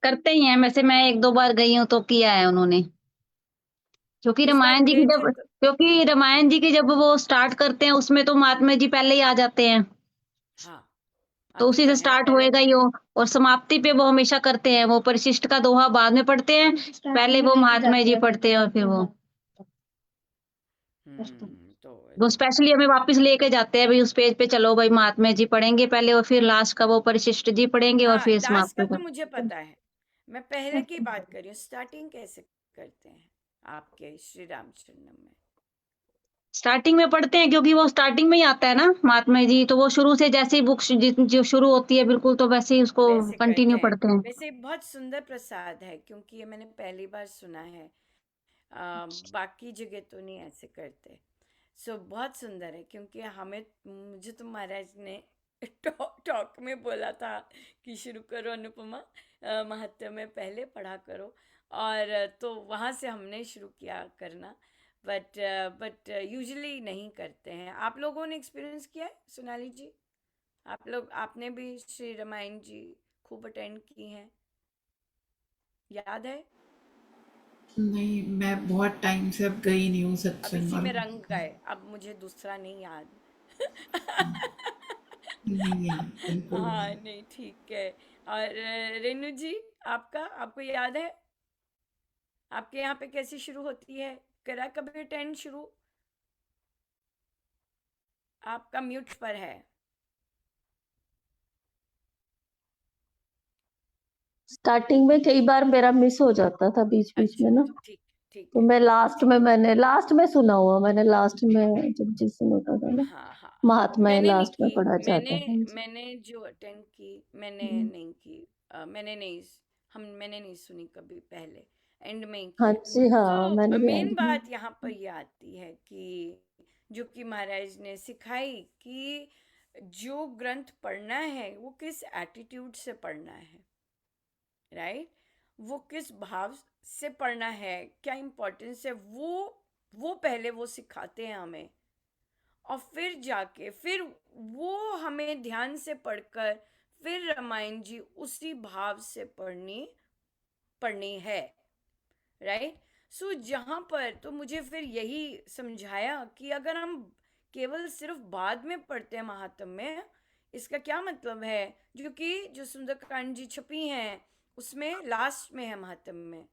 S3: करते ही हैं वैसे, मैं एक दो बार गई हूँ तो किया है उन्होंने। क्योंकि
S1: इस बार
S3: रामायण जी की
S1: गए थे
S3: जब
S1: तो?
S3: क्योंकि रामायण जी की जब वो स्टार्ट करते हैं, उसमें तो महात्मा जी पहले ही आ जाते हैं।
S1: हाँ,
S3: तो
S1: अभी
S3: उसी
S1: तो
S3: से
S1: है
S3: स्टार्ट
S1: पहले।
S3: होएगा ही वो। और समाप्ति पे वो हमेशा करते हैं, वो परिशिष्ट का दोहा बाद में पढ़ते हैं, पहले वो महात्मा जी पढ़ते हैं और फिर
S1: तो
S3: वो स्पेशली हमें वापस लेके जाते हैं, भाई उस पेज पे चलो, भाई महात्मा जी पढ़ेंगे पहले और फिर लास्ट का वो परिशिष्ट जी पढ़ेंगे और
S1: हाँ,
S3: फिर
S1: लास्ट का
S3: समाप्ति
S1: तो
S3: का।
S1: मुझे पता है, मैं पहले की बात कर रही हूँ, स्टार्टिंग कैसे करते हैं आपके श्री रामचरणम में?
S3: स्टार्टिंग में पढ़ते हैं क्योंकि वो स्टार्टिंग में ही आता है ना महात्मा जी, तो वो शुरू से जैसे ही बुक जो शुरू होती है बिल्कुल, तो वैसे ही उसको
S1: वैसे करते
S3: कंटिन्यू
S1: हैं।
S3: पढ़ते हैं।
S1: वैसे बहुत सुंदर प्रसाद है, क्योंकि ये मैंने पहली बार सुना है, बाकी जगह तो नहीं ऐसे करते। सो बहुत सुंदर है, क्योंकि मुझे तो महाराज ने टॉक में बोला था कि शुरू करो अनुपमा, महत्व में पहले पढ़ा करो, और तो वहाँ से हमने शुरू किया करना, बट यूजुअली नहीं करते हैं। आप लोगों ने एक्सपीरियंस किया है सोनाली जी? आपने भी श्री रामायण जी खूब अटेंड की हैं, याद है?
S2: नहीं, मैं बहुत टाइम से अब गई नहीं हूँ
S1: अब
S2: सत्संग,
S1: इसी
S2: और
S1: में रंग गए, अब मुझे दूसरा नहीं याद।
S2: नहीं नहीं, बिल्कुल
S1: हाँ,
S2: नहीं।
S1: नहीं, ठीक है। और रेणु जी, आपको याद है आपके यहाँ पे कैसे शुरू होती है? करा कभी अटेंड शुरू? आपका म्यूट पर है।
S5: स्टार्टिंग में कई बार मेरा मिस हो जाता था बीच बीच में
S1: अच्छा,
S5: ना,
S1: ठीक ठीक
S5: तो
S1: है।
S5: मैं लास्ट में सुना हुआ, मैंने लास्ट में जब जिस दिन होता था ना,
S1: हाँ, हाँ, हाँ,
S5: महात्मा
S1: मैंने नहीं
S5: लास्ट में
S1: की।
S5: पढ़ा
S1: मैंने
S5: जाता है। हाँ जी।
S1: मैंने जो अटेंड की, मैंने
S5: हम्म,
S1: नहीं की। मैंने नहीं सुनी कभी पहले, एंड में ही
S5: हाँ
S1: किया।
S5: जी, हाँ मैंने
S1: तो
S5: भी
S1: मेन
S5: एंड में।
S1: बात यहाँ पर ये आती है कि जो कि महाराज ने सिखाई कि जो ग्रंथ पढ़ना है वो किस एटीट्यूड से पढ़ना है, राइट? वो किस भाव से पढ़ना है, क्या इम्पोर्टेंस है, वो पहले वो सिखाते हैं हमें, और फिर वो हमें ध्यान से पढ़कर फिर रामायण जी उसी भाव से पढ़नी है, राइट? सो जहाँ पर तो मुझे फिर यही समझाया कि अगर हम केवल सिर्फ बाद में पढ़ते हैं महात्म में, इसका क्या मतलब है? जो सुंदरकांड जी छपी हैं उसमें लास्ट में है महात्म में,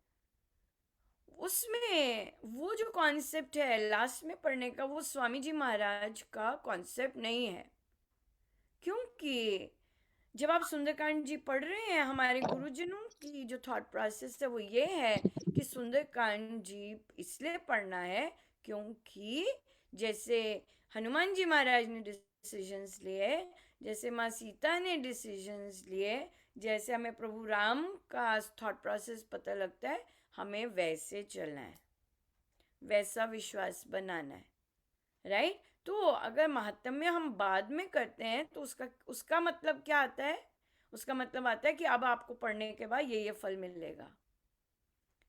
S1: उसमें वो जो कॉन्सेप्ट है लास्ट में पढ़ने का, वो स्वामी जी महाराज का कॉन्सेप्ट नहीं है। क्योंकि जब आप सुंदरकांड जी पढ़ रहे हैं, हमारे गुरुजनों की जो थॉट प्रोसेस है वो ये है कि सुंदरकांड जी इसलिए पढ़ना है क्योंकि जैसे हनुमान जी महाराज ने डिसीजंस लिए, जैसे माँ सीता ने डिसीजंस लिए, जैसे हमें प्रभु राम का थॉट प्रोसेस पता लगता है, हमें वैसे चलना है, वैसा विश्वास बनाना है, राइट? तो अगर महात्म्य हम बाद में करते हैं तो उसका मतलब क्या आता है? उसका मतलब आता है कि अब आपको पढ़ने के बाद ये फल मिलेगा,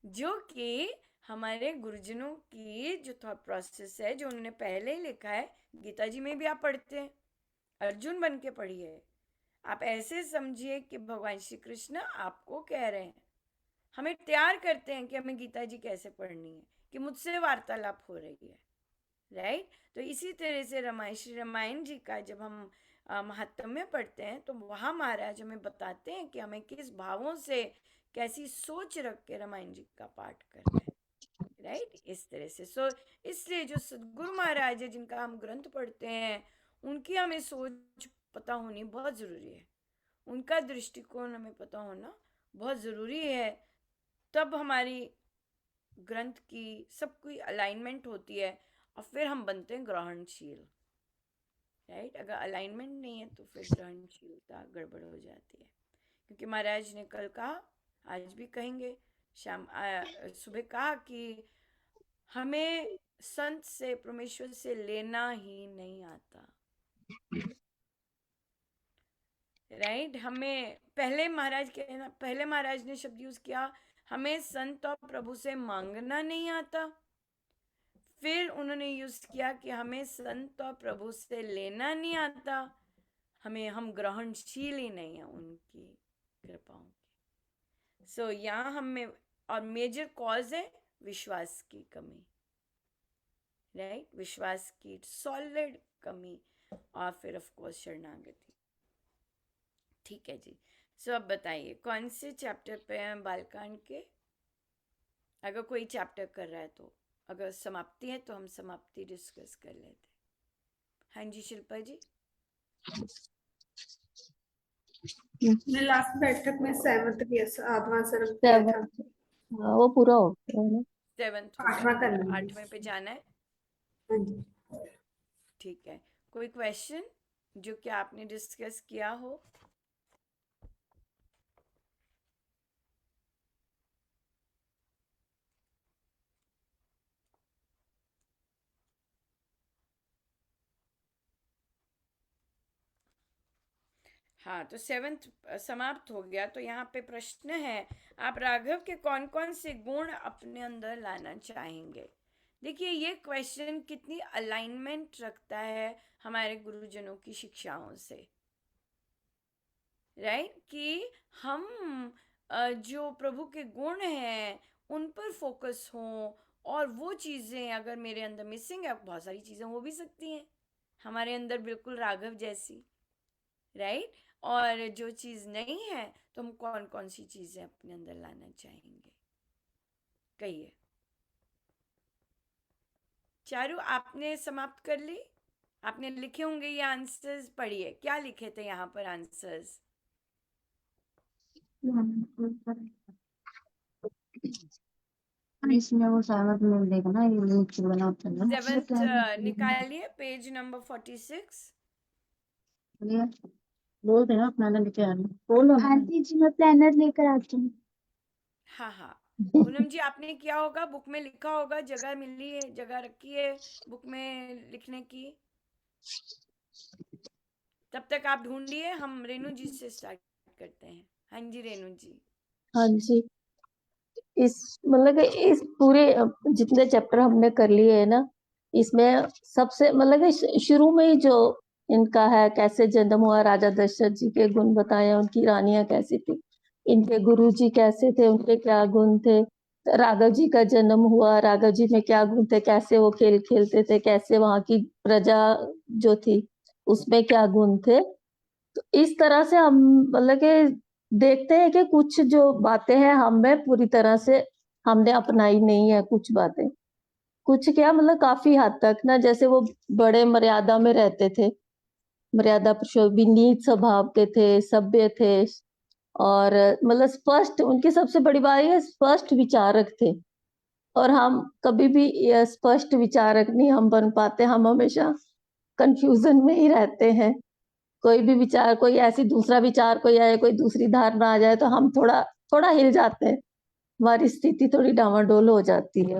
S1: जो कि हमारे गुरुजनों की जो थॉट प्रोसेस है, जो उन्होंने पहले ही लिखा है। गीता जी में भी आप पढ़ते हैं, अर्जुन बन के पढ़िए। आप ऐसे समझिए कि भगवान श्री कृष्ण आपको कह रहे हैं, हमें तैयार करते हैं कि हमें गीता जी कैसे पढ़नी है, कि मुझसे वार्तालाप हो रही है, राइट? तो इसी तरह से श्री रामायण जी का जब हम महात्म्य पढ़ते हैं तो वहाँ महाराज हमें बताते हैं कि हमें किस भावों से, कैसी सोच रख के रामायण जी का पाठ करना है, राइट? इस तरह से इसलिए जो सदगुरु महाराज है जिनका हम ग्रंथ पढ़ते हैं, उनकी हमें सोच पता होनी बहुत ज़रूरी है, उनका दृष्टिकोण हमें पता होना बहुत ज़रूरी है। तब हमारी ग्रंथ की सब कोई अलाइनमेंट होती है, और फिर हम बनते हैं ग्रहणशील, राइट? अगर अलाइनमेंट नहीं है तो फिर ग्रहणशीलता गड़बड़ हो जाती है। क्योंकि महाराज ने कल कहा, आज भी कहेंगे, सुबह कहा कि हमें संत से, परमेश्वर से लेना ही नहीं आता, राइट? पहले महाराज ने शब्द यूज किया, हमें संत और प्रभु से मांगना नहीं आता। फिर उन्होंने यूज किया कि हमें संत और प्रभु से लेना नहीं आता, हम ग्रहणशील ही नहीं है उनकी कृपाओं की। यहाँ हमें, और मेजर कॉज है विश्वास की कमी, राइट? विश्वास की सॉलिड कमी, और फिर ऑफ कोर्स शरणागति। ठीक है जी। अब बताइए कौन से चैप्टर पे हैं बालकांड के? अगर कोई चैप्टर कर रहा है तो, अगर समाप्ति है तो हम समाप्ति डिस्कस कर लेते हैं। हाँ जी शिल्पा जी।
S4: मैं लास्ट बैठक में सहमत किया, आठवां सर्व किया था।
S5: 7, हाँ वो पूरा हो गया है ना।
S1: 7th हो गया,
S4: आठवां
S1: तो
S4: करना है।
S1: 8वें पे जाना है।
S4: हाँ जी।
S1: ठीक है, कोई क्वेश्चन जो कि आपने डिस्कस किया हो? हाँ, तो 7th समाप्त हो गया। तो यहाँ पे प्रश्न है, आप राघव के कौन कौन से गुण अपने अंदर लाना चाहेंगे? देखिए, ये क्वेश्चन कितनी अलाइनमेंट रखता है हमारे गुरुजनों की शिक्षाओं से, राइट? कि हम जो प्रभु के गुण हैं उन पर फोकस हों, और वो चीज़ें अगर मेरे अंदर मिसिंग है, बहुत सारी चीज़ें हो भी सकती हैं हमारे अंदर बिल्कुल राघव जैसी, राइट? और जो चीज़ नहीं है, तो हम कौन कौन सी चीज़ें अपने अंदर लाना चाहेंगे? कहिए। चारू, आपने समाप्त कर ली? आपने लिखे होंगे ये आंसर्स, पढ़िए क्या लिखे थे यहाँ पर आंसर्स।
S3: इसमें वो सहमत मिल देगा ना, ये लिंक बना होता है ना।
S1: 7th निकालिए, पेज नंबर 46।
S3: बोल देना अपना ना लिखे आना, बोलो ना।
S6: आंटी जी मैं प्लानर लेकर आती हूँ।
S1: हाँ हाँ, पूनम जी आपने किया होगा, बुक में लिखा होगा, जगह मिली है, जगह रखी है बुक में लिखने की। तब तक आप ढूंढिए, हम रेनू जी से स्टार्ट करते हैं। हाँ जी रेनू जी।
S5: हाँ जी, इस मतलब कि इस पूरे जितने चैप्टर हमने कर लिए है ना, इसमें सबसे मतलब कि शुरू में ही जो इनका है, कैसे जन्म हुआ, राजा दशरथ जी के गुण बताए, उनकी रानियां कैसी थी, इनके गुरु जी कैसे थे, उनके क्या गुण थे, राघव जी का जन्म हुआ, राघव जी में क्या गुण थे, कैसे वो खेल खेलते थे, कैसे वहां की प्रजा जो थी उसमें क्या गुण थे। तो इस तरह से हम मतलब कि देखते हैं कि कुछ जो बातें हैं हमें पूरी तरह से हमने अपनाई नहीं है, कुछ बातें, कुछ क्या मतलब काफी हद तक ना, जैसे वो बड़े मर्यादा में रहते थे, मर्यादा पुरुषोत्तम, नीच स्वभाव के थे, सभ्य थे, और मतलब स्पष्ट, उनकी सबसे बड़ी बात ये स्पष्ट विचारक थे। और हम कभी भी ये स्पष्ट विचारक नहीं हम बन पाते, हम हमेशा कंफ्यूजन में ही रहते हैं। कोई भी विचार, कोई ऐसी दूसरा विचार कोई आए, कोई दूसरी धारणा आ जाए तो हम थोड़ा थोड़ा हिल जाते हैं, हमारी स्थिति थोड़ी डामाडोल हो जाती है।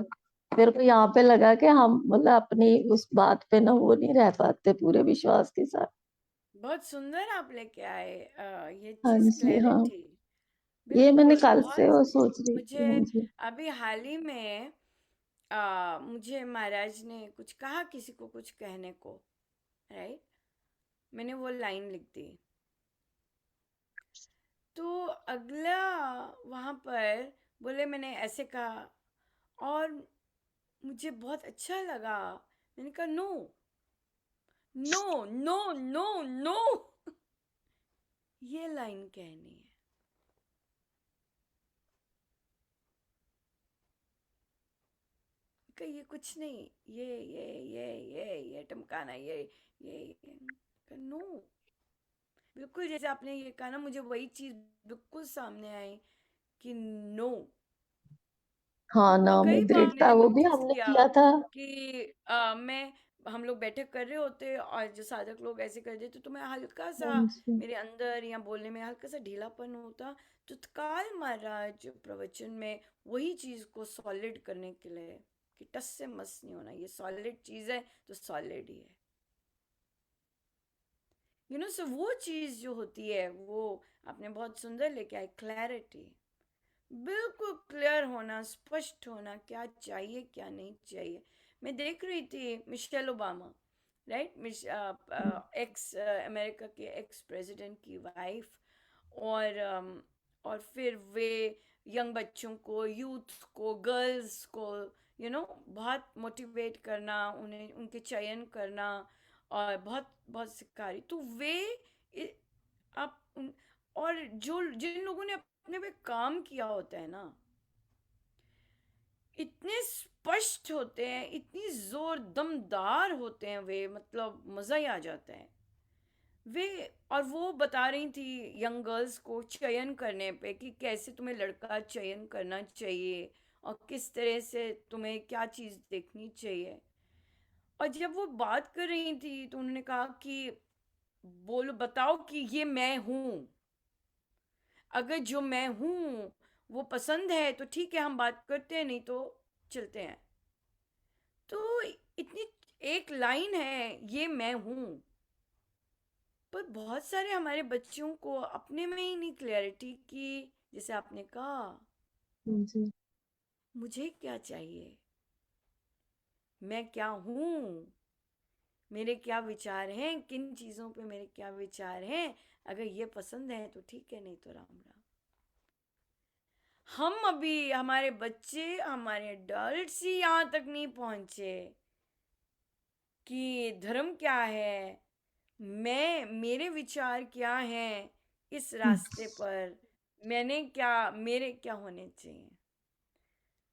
S5: मेरे को यहाँ पे लगा कि हम मतलब अपनी उस बात पे ना वो नहीं रह पाते पूरे विश्वास के साथ।
S1: बहुत सुंदर आप लेके आए ये
S5: हाँ
S1: चीज़,
S5: जी, हाँ,
S1: क्लैरिटी।
S5: ये मैंने
S1: बिल्कुल,
S5: कल से
S1: बहुत।
S5: वो सोच रही थी।
S1: मुझे
S5: हाँ जी,
S1: अभी हाल ही में मुझे महाराज ने कुछ कहा, किसी को कुछ कहने को, राइट? मैंने वो लाइन लिख दी। तो अगला वहाँ पर बोले, मैंने ऐसे कहा और मुझे बहुत अच्छा लगा। मैंने कहा no no no no no, ये लाइन कहनी है। कि ये कुछ नहीं, ये टमकाना, ये नो। बिल्कुल जैसे आपने ये कहा ना, मुझे वही चीज बिल्कुल सामने आई कि नो।
S5: हाँ,
S1: और
S5: नाम
S1: कई
S5: में
S1: बार मैंने
S5: दृढ़ता वो भी
S1: नोटिस
S5: हमने
S1: किया
S5: किया था।
S1: कि मैं हम लोग बैठक कर रहे होते और जो साधक लोग ऐसे कर देते, तो मैं हल्का सा,
S5: हाँ जी,
S1: मेरे अंदर या बोलने में हल्का सा ढीलापन होता, तो तत्काल महाराज प्रवचन में वही चीज को सॉलिड करने के लिए कि टस से मस नहीं होना, ये सॉलिड चीज है तो सॉलिड ही है। सो वो चीज जो होती है वो आपने बहुत सुंदर लेके आई, क्लैरिटी। बिल्कुल क्लियर होना, स्पष्ट होना, क्या चाहिए क्या नहीं चाहिए। मैं देख रही थी Michelle Obama, right? X America के एक्स प्रेसिडेंट की वाइफ, और फिर वे यंग बच्चों को, यूथ को, गर्ल्स को बहुत मोटिवेट करना, उन्हें उनके चयन करना, और बहुत बहुत सिखा रही। तो वे इ- आप और जो जिन लोगों ने अपने पे काम किया होता है ना, इतने स्पष्ट होते हैं, इतनी जोर दमदार होते हैं वे, मतलब मजा ही आ जाता है वे। और वो बता रही थी यंग गर्ल्स को चयन करने पे कि कैसे तुम्हें लड़का चयन करना चाहिए और किस तरह से तुम्हें क्या चीज़ देखनी चाहिए। और जब वो बात कर रही थी तो उन्होंने कहा कि बोलो, बताओ कि ये मैं हूँ, अगर जो मैं हूँ वो पसंद है तो ठीक है, हम बात करते हैं, नहीं तो चलते हैं। तो इतनी एक लाइन है, ये मैं हूँ, पर और बहुत सारे हमारे बच्चों को अपने में ही नहीं क्लैरिटी की, जैसे आपने कहा
S5: जी
S1: मुझे क्या चाहिए, मैं क्या हूँ, मेरे क्या विचार हैं, किन चीज़ों पे मेरे क्या विचार हैं, अगर ये पसंद है तो ठीक है, नहीं तो राम राम। हम अभी हमारे बच्चे, हमारे एडल्ट्स ही यहाँ तक नहीं पहुंचे कि धर्म क्या है, मेरे विचार क्या हैं इस रास्ते पर, मेरे क्या होने चाहिए।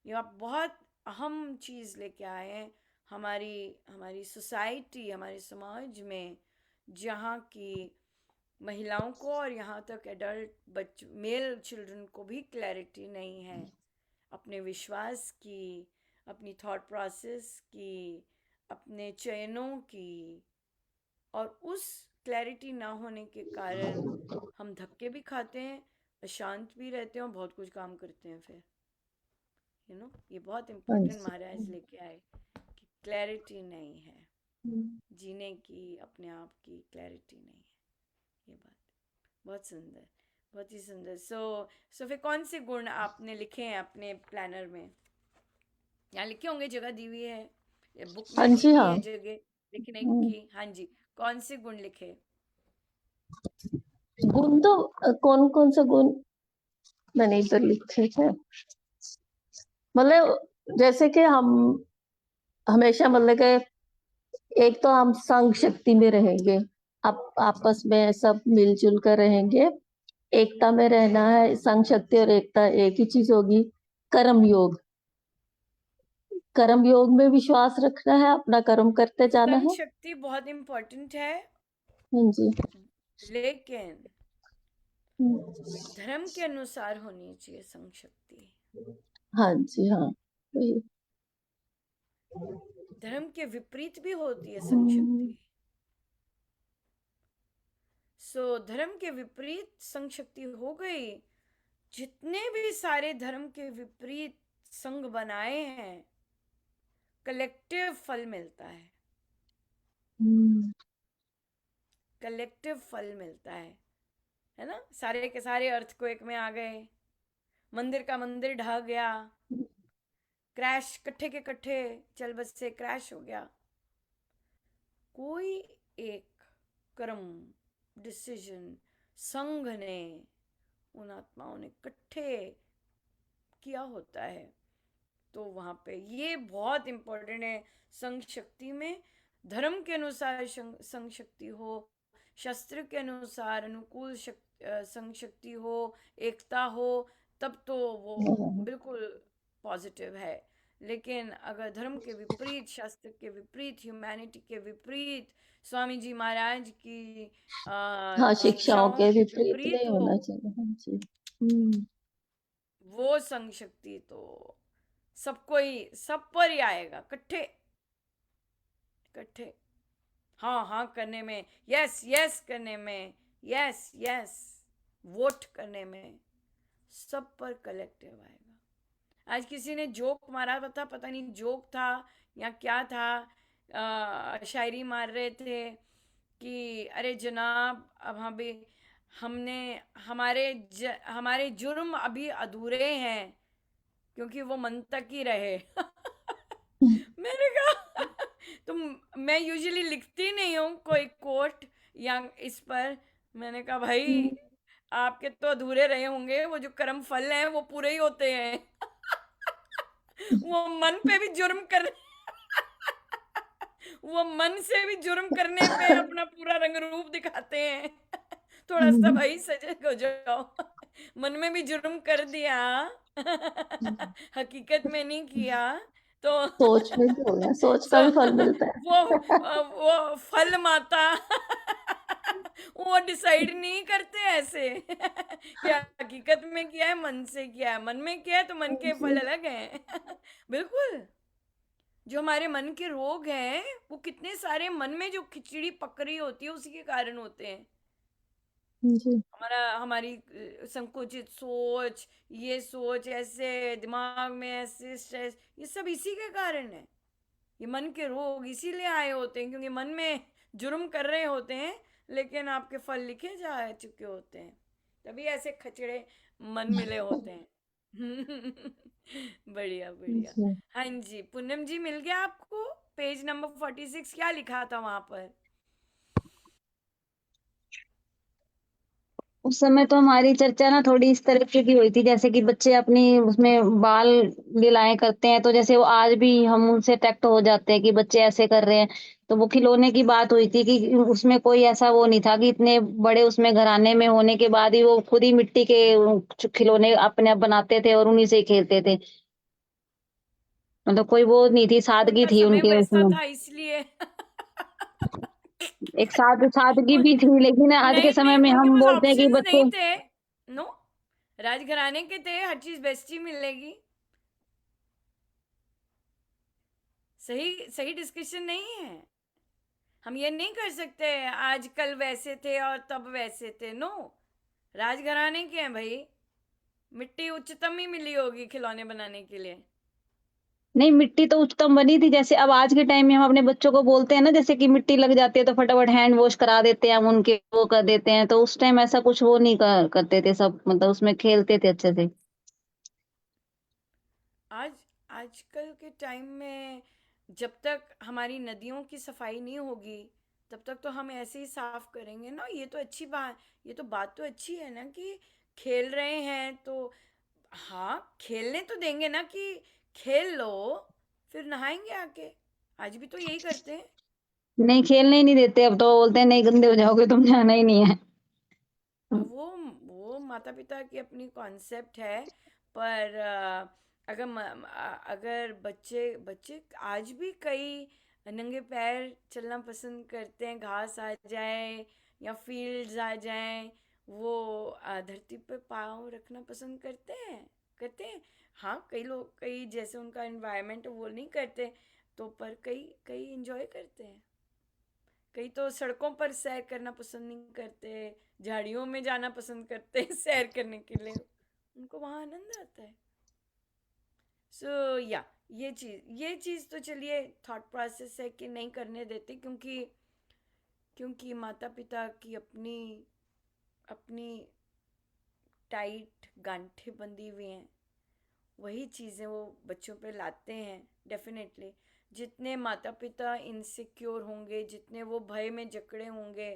S1: ये आप बहुत अहम चीज़ लेके आए हैं हमारी हमारी सोसाइटी, हमारे समाज में, जहाँ की महिलाओं को और यहाँ तक एडल्ट मेल चिल्ड्रन को भी क्लैरिटी नहीं है अपने विश्वास की, अपनी थॉट प्रोसेस की, अपने चयनों की। और उस क्लैरिटी ना होने के कारण हम धक्के भी खाते हैं, अशांत भी रहते हैं और बहुत कुछ काम करते हैं फिर। ये बहुत
S5: हाँ
S1: इम्पोर्टेंट
S5: जी
S1: महाराज लेके आए कि क्लैरिटी नहीं है,
S5: हम्म,
S1: जीने की, अपने आप की क्लैरिटी नहीं है। ये बात बहुत सुंदर, बहुत ही सुंदर। सो फिर कौन से गुण आपने लिखे हैं अपने प्लानर में? यहाँ लिखे होंगे, जगह दी हुई है, बुक
S5: हाँ
S1: में दी
S5: जी
S1: हुई
S5: हाँ
S1: है जगह लिखने
S5: हम्म,
S1: की। हाँ जी, कौन से गुण लिखे?
S5: गुण तो कौन कौन सा गुण मैंने इधर लिखे हैं, मतलब जैसे कि हम हमेशा मतलब कि एक तो हम संघ शक्ति में रहेंगे, आप आपस में सब मिलजुल कर रहेंगे, एकता में रहना है। संघ शक्ति और एकता एक ही चीज होगी। कर्म योग, कर्म योग में विश्वास रखना है, अपना कर्म करते जाना
S1: संग
S5: है।
S1: शक्ति बहुत इम्पोर्टेंट है,
S5: हाँ जी
S1: लेकिन
S5: हम्म,
S1: धर्म के अनुसार होनी चाहिए संग शक्ति।
S5: हाँ जी हाँ वही।
S1: धर्म के विपरीत भी होती है संग
S5: हम्म,
S1: शक्ति। धर्म के विपरीत संग शक्ति हो गई, जितने भी सारे धर्म के विपरीत संघ बनाए हैं, कलेक्टिव फल मिलता
S5: हम्म,
S1: कलेक्टिव फल मिलता है ना। सारे के सारे अर्थक्वेक में आ गए, मंदिर का मंदिर ढह गया, क्रैश, कट्ठे के कट्ठे चल बसे, क्रैश हो गया। कोई एक कर्म, डिसीजन संघ ने, उन आत्माओं ने इकट्ठे किया होता है, तो वहां पे ये बहुत इंपॉर्टेंट है। संघ शक्ति में धर्म के अनुसार संघ शक्ति हो, शस्त्र के अनुसार अनुकूल संघ शक्ति हो, एकता हो, तब तो वो
S5: हाँ,
S1: बिल्कुल पॉजिटिव है। लेकिन अगर धर्म के विपरीत, शास्त्र के विपरीत, ह्यूमैनिटी के विपरीत, स्वामी जी महाराज की
S5: हाँ, शिक्षाओं
S1: शिक्षाओं
S5: के
S1: के
S5: विपरीत
S1: विपरीत
S5: नहीं
S1: हो,
S5: होना चाहिए। हाँ जी हम्म,
S1: वो संघ शक्ति तो सबको ही, सब पर ही आएगा, इकट्ठे इकट्ठे, हाँ हाँ करने में, यस यस करने में, यस यस वोट करने में, सब पर कलेक्टिव आएगा। आज किसी ने जोक मारा था, पता नहीं जोक था या क्या था, शायरी मार रहे थे कि अरे जनाब, अब अभी हमने हमारे जुर्म अभी अधूरे हैं क्योंकि वो मन तक ही रहे। मैंने कहा तो मैं यूजुअली लिखती नहीं हूँ कोई कोट या इस पर। मैंने कहा भाई, आपके तो अधूरे रहे होंगे, वो जो कर्म फल हैं वो पूरे ही होते हैं। वो मन पे भी जुर्म कर वो मन से भी जुर्म करने पे अपना पूरा रंग रूप दिखाते हैं। थोड़ा सा भाई सजग हो जाओ। मन में भी जुर्म कर दिया, हकीकत में नहीं किया, तो
S5: सोच में भी होगा, सोच का
S1: सो
S5: भी फल मिलता
S1: वो फल माता वो डिसाइड नहीं करते ऐसे कि हकीकत में किया है, मन से किया है। मन में किया है तो मन के फल
S5: है।
S1: अलग हैं। बिल्कुल। जो हमारे मन के रोग हैं, वो कितने सारे मन में जो खिचड़ी पक रही होती है उसी के कारण होते हैं।
S5: जी
S1: हमारी संकुचित सोच, ये सोच ऐसे, दिमाग में ऐसे स्ट्रेस, ये सब इसी के कारण है। ये मन के रोग इसीलिए आए होते हैं क्योंकि मन में जुर्म कर रहे होते हैं, लेकिन आपके फल लिखे जा चुके होते हैं, तभी ऐसे खचड़े मन मिले होते हैं। बढ़िया बढ़िया।
S5: जी।
S1: हाँ जी, पूनम जी मिल गया आपको? पेज नंबर 46 क्या लिखा था वहां पर?
S3: उस समय तो हमारी चर्चा ना थोड़ी इस तरीके की हुई थी, जैसे कि बच्चे अपनी उसमें बाल लीलाएं करते हैं, तो जैसे वो आज भी हम उनसे अट्रैक्ट हो जाते हैं कि बच्चे ऐसे कर रहे हैं। तो वो खिलौने की बात हुई थी कि उसमें कोई ऐसा वो नहीं था कि इतने बड़े उसमें घराने में होने के बाद ही वो खुद ही मिट्टी के खिलौने अपने आप बनाते थे और उन्हीं से ही खेलते थे। मतलब कोई वो नहीं थी,
S1: वो
S3: सादगी
S1: उनका
S3: थी
S1: समय
S3: उनके
S1: वैसा
S3: उसमें।
S1: था इसलिए।
S3: एक सादगी भी थी, लेकिन आज के
S1: नहीं
S3: समय
S1: नहीं,
S3: में
S1: उनके
S3: हम
S1: पास
S3: बोलते हैं कि
S1: ऑप्शंस नहीं
S3: बच्चे
S1: थे। नो, राजघराने के थे, हर चीज बेस्ट ही मिलेगी। सही सही डिस्कशन नहीं है। हम ये नहीं कर सकते आजकल वैसे थे और तब वैसे थे। नो, राजघराने के हैं भाई, मिट्टी उच्चतम ही मिली होगी खिलौने बनाने के लिए।
S3: नहीं, मिट्टी तो उच्चतम बनी थी। जैसे अब आज के टाइम में हम अपने बच्चों को बोलते हैं ना, जैसे कि मिट्टी लग जाती है तो फटाफट हैंड वॉश करा देते हैं, हम उनके वो कर देते हैं। तो उस टाइम ऐसा कुछ वो नहीं करते थे सब, मतलब उसमें खेलते थे अच्छे से।
S1: आज आजकल के टाइम में जब तक हमारी नदियों की सफाई नहीं होगी, तब तक तो हम ऐसे ही साफ करेंगे ना। ये तो अच्छी बात, ये तो बात तो अच्छी है ना कि खेल रहे हैं तो हाँ, खेलने तो देंगे ना कि खेल लो, फिर नहाएंगे आके। आज भी तो यही करते हैं।
S3: नहीं, खेलने ही नहीं देते अब, तो बोलते हैं नहीं गंदे हो जाओगे, तुम जाना ही नहीं है।
S1: अब वो माता पिता की अपनी कॉन्सेप्ट है। पर अगर बच्चे बच्चे आज भी कई नंगे पैर चलना पसंद करते हैं, घास आ जाए या फील्ड्स आ जाए, वो धरती पे पाँव रखना पसंद करते हैं। हाँ, कई लोग, कई जैसे उनका एनवायरनमेंट वो नहीं करते, तो पर कई कई एंजॉय करते हैं। कई तो सड़कों पर सैर करना पसंद नहीं करते, झाड़ियों में जाना पसंद करते हैं सैर करने के लिए, उनको वहाँ आनंद आता है। सो या ये चीज़ तो चलिए थॉट प्रोसेस है कि नहीं करने देते, क्योंकि क्योंकि माता पिता की अपनी अपनी टाइट गांठें बंधी हुई हैं। वही चीज़ें वो बच्चों पे लाते हैं डेफिनेटली। जितने माता पिता इनसिक्योर होंगे, जितने वो भय में जकड़े होंगे,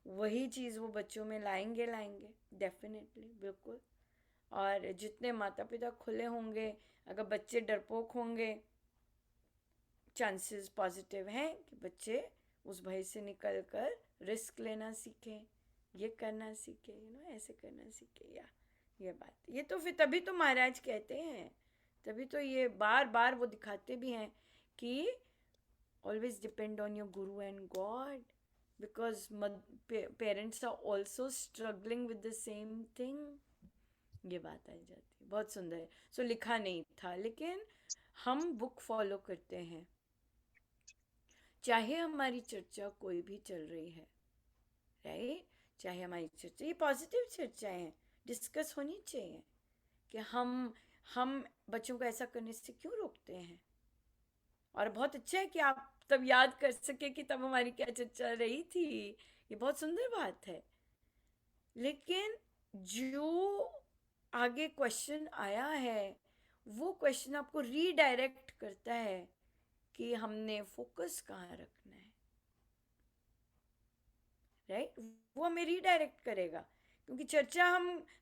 S1: वही चीज़ वो बच्चों में लाएंगे डेफिनेटली, बिल्कुल। और जितने माता पिता खुले होंगे, अगर बच्चे डरपोक होंगे, चांसेस पॉजिटिव हैं कि बच्चे उस भय से निकल कर रिस्क लेना सीखें, ये करना सीखें, ऐसे करना सीखें। या ये बात, ये तो फिर तभी तो महाराज कहते हैं, तभी तो ये बार बार वो दिखाते भी हैं कि always depend on your guru and god, because parents are also struggling with the same thing। ये बात आ जाती है, बहुत सुंदर है। सो लिखा नहीं था, लेकिन हम बुक फॉलो करते हैं, चाहे हमारी चर्चा कोई भी चल रही है, राइट। चाहे हमारी चर्चा, ये पॉजिटिव चर्चाएं हैं, डिस्कस होनी चाहिए कि हम बच्चों को ऐसा करने से क्यों रोकते हैं। और बहुत अच्छा है कि आप तब याद कर सके कि तब हमारी क्या चर्चा रही थी, ये बहुत सुंदर बात है। लेकिन जो आगे क्वेश्चन आया है, वो क्वेश्चन आपको रीडायरेक्ट करता है कि हमने फोकस कहाँ रखना है, राइट। वो हमें रीडायरेक्ट करेगा, क्योंकि चर्चा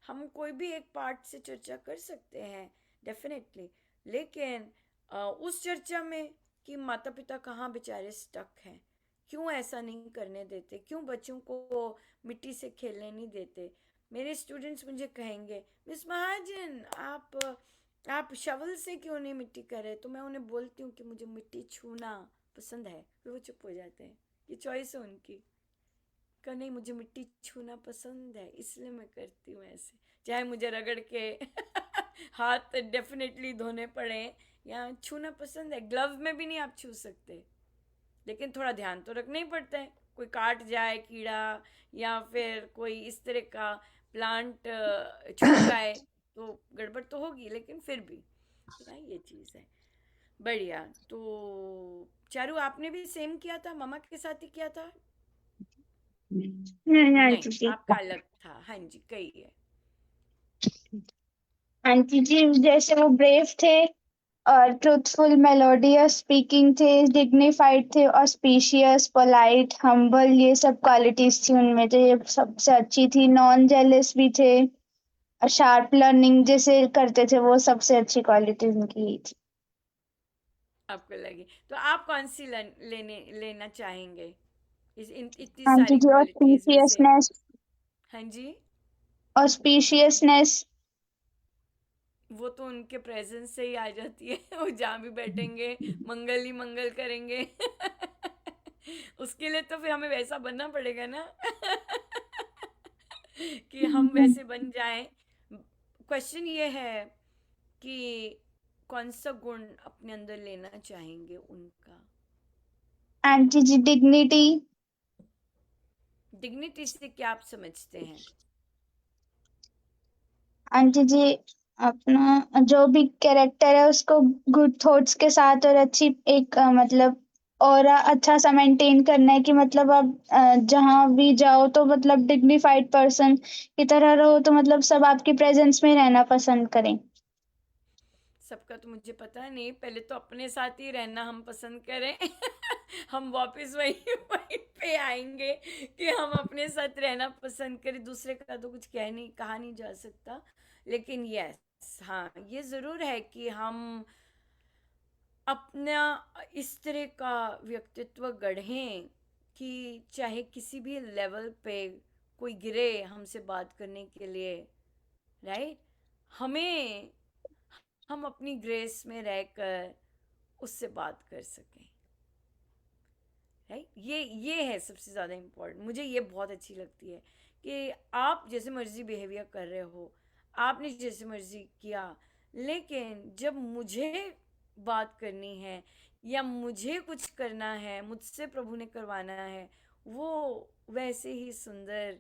S1: हम कोई भी एक पार्ट से चर्चा कर सकते हैं डेफिनेटली, लेकिन उस चर्चा में कि माता पिता कहाँ बेचारे स्टक हैं, क्यों ऐसा नहीं करने देते, क्यों बच्चों को मिट्टी से खेलने नहीं देते। मेरे स्टूडेंट्स मुझे कहेंगे, मिस महाजन आप शवल से क्यों नहीं मिट्टी कर रहे, तो मैं उन्हें बोलती हूँ कि मुझे मिट्टी छूना पसंद है, फिर वो चुप हो जाते हैं। ये चॉइस है उनकी, का नहीं मुझे मिट्टी छूना पसंद है इसलिए मैं करती हूँ ऐसे, चाहे मुझे रगड़ के हाथ डेफिनेटली धोने पड़े, या छूना पसंद है। ग्लव में भी नहीं आप छू सकते, लेकिन थोड़ा ध्यान तो रखना ही पड़ता है, कोई काट जाए कीड़ा, या फिर कोई इस तरह का प्लांट छू जाए तो गड़बड़ तो होगी, लेकिन फिर भी ना, ये चीज़ है। बढ़िया। तो चारू, आपने भी सेम किया था, मामा के साथ ही किया था?
S6: नहीं
S1: नहीं,
S6: आंटी जी।
S1: आपका अलग था। हाँ जी, कहिए।
S6: आंटी जी जैसे वो ब्रेव थे और ट्रूथफुल, मेलोडियस स्पीकिंग थे, डिग्निफाइड थे, ऑस्पिशियस, पोलाइट, हम्बल, ये सब क्वालिटीज थी उनमें, जो ये सबसे अच्छी थी। नॉन जेलस भी थे, शार्प लर्निंग जैसे करते थे, वो सबसे अच्छी क्वालिटीज उनकी ही थी।
S1: आपको लगी तो आप कौन सी लेना चाहेंगे इतनी
S6: आंटी
S1: सारी
S6: जी
S1: क्वालिटीज में से?
S6: ऑस्पिशियसनेस,
S1: हाँ जी,
S6: ऑस्पिशियसनेस।
S1: वो तो उनके प्रेजेंस से ही आ जाती है। वो जहाँ भी बैठेंगे मंगल ही मंगल करेंगे। उसके लिए तो फिर हमें वैसा बनना पड़ेगा ना। कि हम वैसे बन जाएं। क्वेश्चन ये है कि कौन सा गुण अपने अंदर लेना चाहेंगे उनका?
S6: आंटी जी डिग्निटी।
S1: डिग्निटी से क्या आप समझते हैं?
S6: आंटी जी अपना जो भी कैरेक्टर है उसको गुड थॉट्स के साथ और अच्छी एक मतलब और अच्छा सा मेंटेन करना है कि मतलब आप जहाँ भी जाओ तो मतलब डिग्निफाइड पर्सन की तरह रहो, तो मतलब सब आपकी प्रेजेंस में रहना पसंद करें।
S1: सबका तो मुझे पता नहीं, पहले तो अपने साथ ही रहना हम पसंद करें। हम वापस वही वही पे आएंगे कि हम अपने साथ रहना पसंद करें। दूसरे का तो कुछ कहा नहीं जा सकता। लेकिन यस, हाँ, ये ज़रूर है कि हम अपना इस तरह का व्यक्तित्व गढ़ें कि चाहे किसी भी लेवल पे कोई गिरे हमसे बात करने के लिए, राइट, हमें हम अपनी ग्रेस में रहकर उससे बात कर सकें, राइट। ये है सबसे ज़्यादा इम्पोर्टेंट। मुझे ये बहुत अच्छी लगती है कि आप जैसे मर्जी बिहेवियर कर रहे हो, आपने जैसे मर्जी किया, लेकिन जब मुझे बात करनी है या मुझे कुछ करना है, मुझसे प्रभु ने करवाना है, वो वैसे ही सुंदर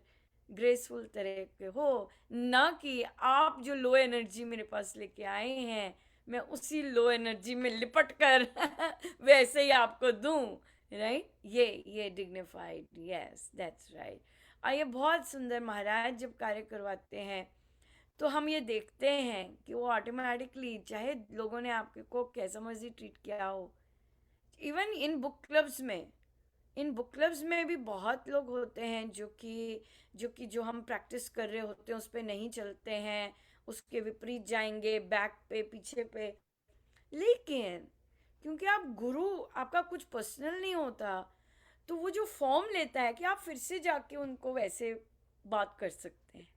S1: ग्रेसफुल तरह के हो, ना कि आप जो लो एनर्जी मेरे पास लेके आए हैं मैं उसी लो एनर्जी में लिपट कर वैसे ही आपको दूं, राइट। ये डिग्निफाइड, यस दैट्स राइट। और ये बहुत सुंदर, महाराज जब कार्य करवाते हैं तो हम ये देखते हैं कि वो ऑटोमेटिकली, चाहे लोगों ने आपके को कैसा मर्जी ट्रीट किया हो, इवन इन बुक क्लब्स में भी बहुत लोग होते हैं जो हम प्रैक्टिस कर रहे होते हैं उस पर नहीं चलते हैं, उसके विपरीत जाएंगे, बैक पे, पीछे पे। लेकिन क्योंकि आप गुरु, आपका कुछ पर्सनल नहीं होता, तो वो जो फॉर्म लेता है कि आप फिर से जाके उनको वैसे बात कर सकते हैं।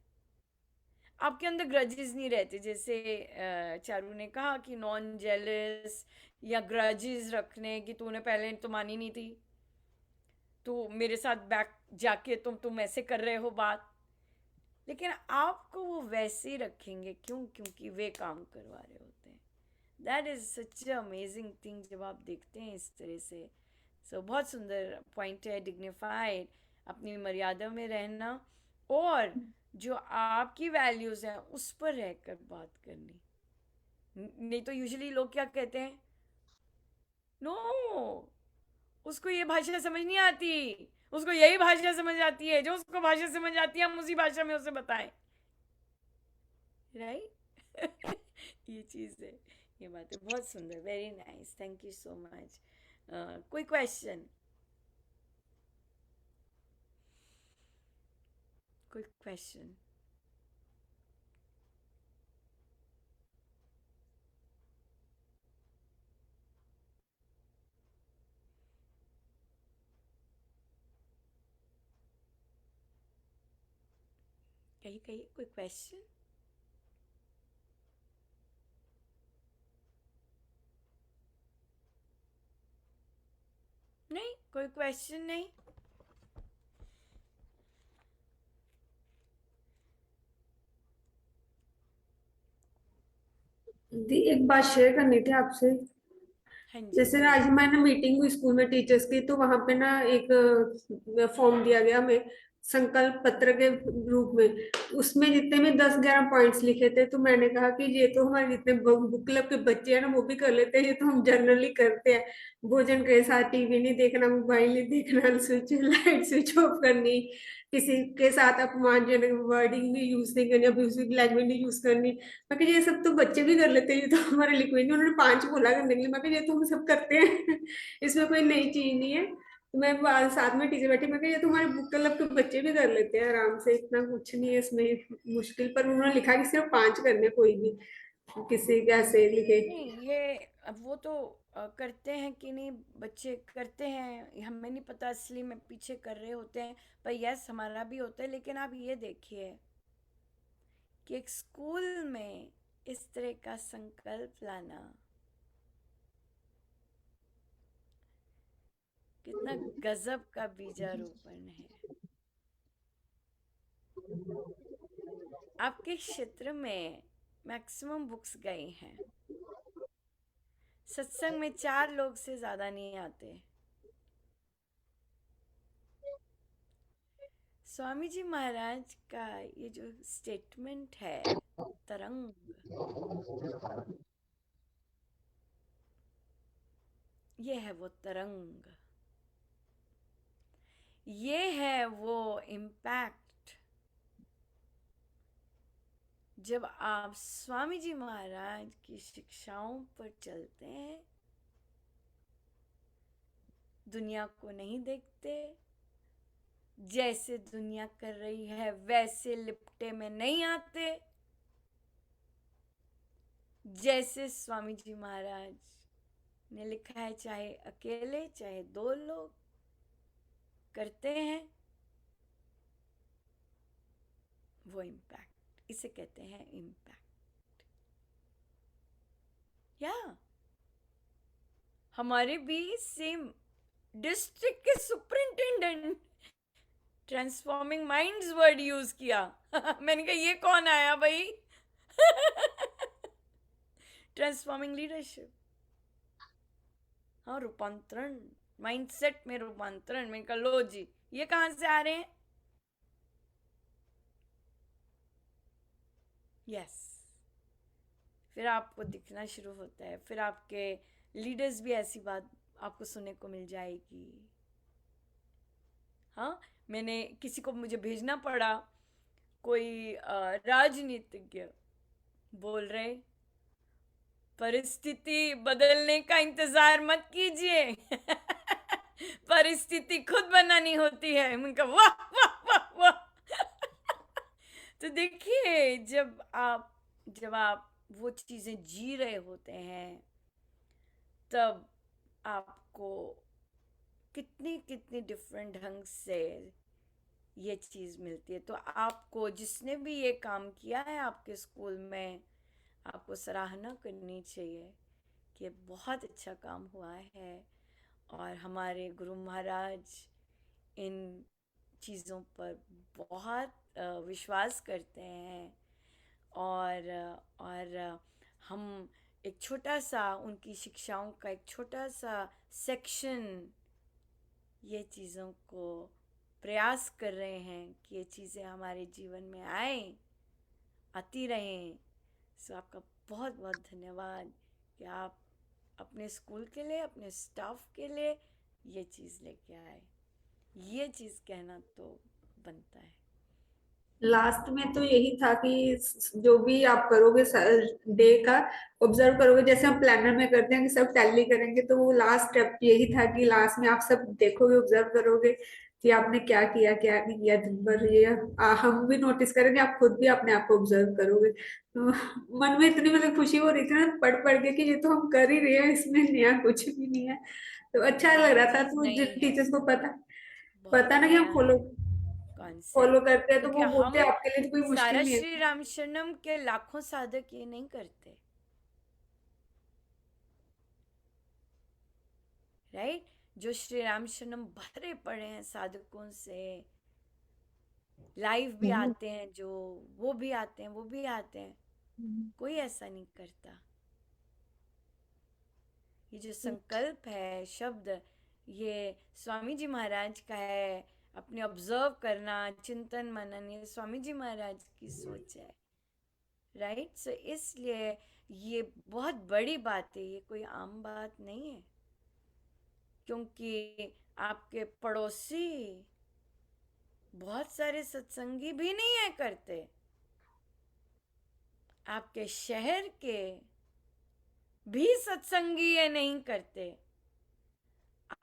S1: आपके अंदर ग्रजेस नहीं रहते, जैसे चारू ने कहा कि नॉन जेलस या ग्रजेस रखने कि तूने पहले तो मानी नहीं थी, तो मेरे साथ बैक जाके तुम ऐसे कर रहे हो बात। लेकिन आपको वो वैसे ही रखेंगे, क्योंकि वे काम करवा रहे होते हैं। That is such amazing thing जब आप देखते हैं इस तरह से। सो बहुत सुंदर पॉइंट है, डिग्निफाइड, अपनी मर्यादा में रहना, और जो आपकी वैल्यूज हैं उस पर रहकर बात करनी। नहीं तो यूजुअली लोग क्या कहते हैं, नो, उसको ये भाषा समझ नहीं आती, उसको यही भाषा समझ आती है, जो उसको भाषा समझ आती है हम उसी भाषा में उसे बताएं, राइट। ये चीज़ है, ये बात है। बहुत सुंदर, very nice, thank you so much. कोई क्वेश्चन? कोई क्वेश्चन? कहिए कोई क्वेश्चन? नहीं, कोई क्वेश्चन नहीं।
S4: दी एक बात शेयर करनी थी आपसे।
S1: हाँ जी,
S4: जैसे ना आज
S1: बोलिए।
S4: हमारे ना मीटिंग हुई स्कूल में टीचर्स की, तो वहां पे ना एक फॉर्म दिया गया हमें, संकल्प पत्र के रूप में, उसमें जितने भी 10-11 पॉइंट्स लिखे थे, तो मैंने कहा कि ये तो हमारे जितने बुक क्लब के बच्चे हैं ना वो भी कर लेते हैं, ये तो हम जनरली करते हैं। भोजन के साथ टीवी नहीं देखना, मोबाइल नहीं देखना, स्विच लाइट स्विच ऑफ करनी, किसी के साथ अपमानजनक वर्डिंग भी यूज नहीं करनी, अब्यूसिव लैंग्वेज नहीं यूज करनी। मैं कहा ये सब तो बच्चे भी कर लेते हैं, ये तो हमारे लिए कोई नहीं। उन्होंने 5 बोला करने के लिए, मैं कहा ये तो हम सब करते हैं इसमें कोई नई चीज नहीं है। तो मैं साथ में टीचर बैठी, मैं कहा ये तुम्हारे बुक क्लब के बच्चे भी कर लेते हैं आराम से, इतना कुछ नहीं है इसमें मुश्किल। पर उन्होंने लिखा कि सिर्फ 5 करने, कोई भी किसी कैसे लिखे।
S1: नहीं, ये अब वो तो करते हैं कि नहीं, बच्चे करते हैं, हमें नहीं पता असली में पीछे कर रहे होते हैं। पर यस, हमारा भी होता है। लेकिन आप ये देखिए कि एक स्कूल में इस तरह का संकल्प लाना कितना गजब का बीजारोपण है। आपके क्षेत्र में मैक्सिमम बुक्स गई हैं, सत्संग में 4 लोग से ज्यादा नहीं आते। स्वामी जी महाराज का ये जो स्टेटमेंट है, तरंग, ये है वो तरंग, ये है वो इम्पैक्ट। जब आप स्वामी जी महाराज की शिक्षाओं पर चलते हैं, दुनिया को नहीं देखते, जैसे दुनिया कर रही है वैसे लिपटे में नहीं आते, जैसे स्वामी जी महाराज ने लिखा है, चाहे अकेले चाहे 2 लोग करते हैं, वो इम्पैक्ट, इसे कहते हैं इम्पैक्ट। या हमारे भी सेम डिस्ट्रिक्ट के superintendent transforming minds word use किया मैंने कहा ये कौन आया भाई ट्रांसफॉर्मिंग लीडरशिप, हाँ, रूपांतरण, माइंडसेट में रूपांतरण। मैंने कहा लो जी, ये कहां से आ रहे हैं? यस, फिर आपको दिखना शुरू होता है, फिर आपके लीडर्स भी ऐसी बात आपको सुनने को मिल जाएगी। हाँ, मैंने किसी को मुझे भेजना पड़ा, कोई राजनीतिज्ञ बोल रहे, परिस्थिति बदलने का इंतजार मत कीजिए परिस्थिति खुद बनानी होती है। मैंने कहा वाह वाह वाह वाह तो देखिए, जब आप वो चीजें जी रहे होते हैं, तब आपको कितनी कितनी डिफरेंट ढंग से ये चीज मिलती है। तो आपको, जिसने भी ये काम किया है आपके स्कूल में, आपको सराहना करनी चाहिए कि बहुत अच्छा काम हुआ है। और हमारे गुरु महाराज इन चीज़ों पर बहुत विश्वास करते हैं। और हम एक छोटा सा, उनकी शिक्षाओं का एक छोटा सा सेक्शन, ये चीज़ों को प्रयास कर रहे हैं कि ये चीज़ें हमारे जीवन में आती रहें। सो आपका बहुत बहुत धन्यवाद कि आप अपने स्कूल के लिए, अपने स्टाफ के लिए ये चीज़ लेके आए। ये चीज़ कहना तो बनता है।
S4: लास्ट में तो यही था कि जो भी आप करोगे डे का ऑब्जर्व करोगे, जैसे हम प्लानर में करते हैं कि सब टैली करेंगे, तो वो लास्ट स्टेप यही था कि लास्ट में आप सब देखोगे, ऑब्जर्व करोगे कि आपने क्या किया क्या नहीं किया दिन भर। ये हम भी नोटिस करेंगे, आप खुद भी अपने आप को ऑब्जर्व करोगे। तो मन में इतनी मतलब खुशी हो रही थी ना पढ़ पढ़ के कि ये तो हम कर ही रहे हैं, इसमें नया कुछ भी नहीं है। तो अच्छा लग
S1: बहुत
S4: रहा था।
S1: चीज़
S4: तो
S1: नई
S4: जिन
S1: है,
S4: टीचर्स को पता
S1: बहुत
S4: पता ना कि हम
S1: नया
S4: फॉलो
S1: है
S4: फॉलो
S1: कॉन्सेप्ट।
S4: करते हैं, तो
S1: क्योंकि
S4: वो बोलते हैं
S1: हम
S4: आपके लिए तो कोई मुश्किल
S1: सारा
S4: नहीं है।
S1: श्री राम शरणम के लाखों साधक ये नहीं करते, राइट? जो श्री राम शरणम भरे पड़े हैं साधकों से, लाइव भी आते हैं, जो वो भी आते हैं, वो भी आते हैं, कोई ऐसा नहीं करता। ये जो संकल्प है, शब्द, ये स्वामी जी महाराज का है। अपने ऑब्जर्व करना, चिंतन मनन, ये स्वामी जी महाराज की सोच है, राइट। सो इसलिए ये बहुत बड़ी बात है, ये कोई आम बात नहीं है, क्योंकि आपके पड़ोसी बहुत सारे सत्संगी भी नहीं है करते, आपके शहर के भी सत्संगी ये नहीं करते,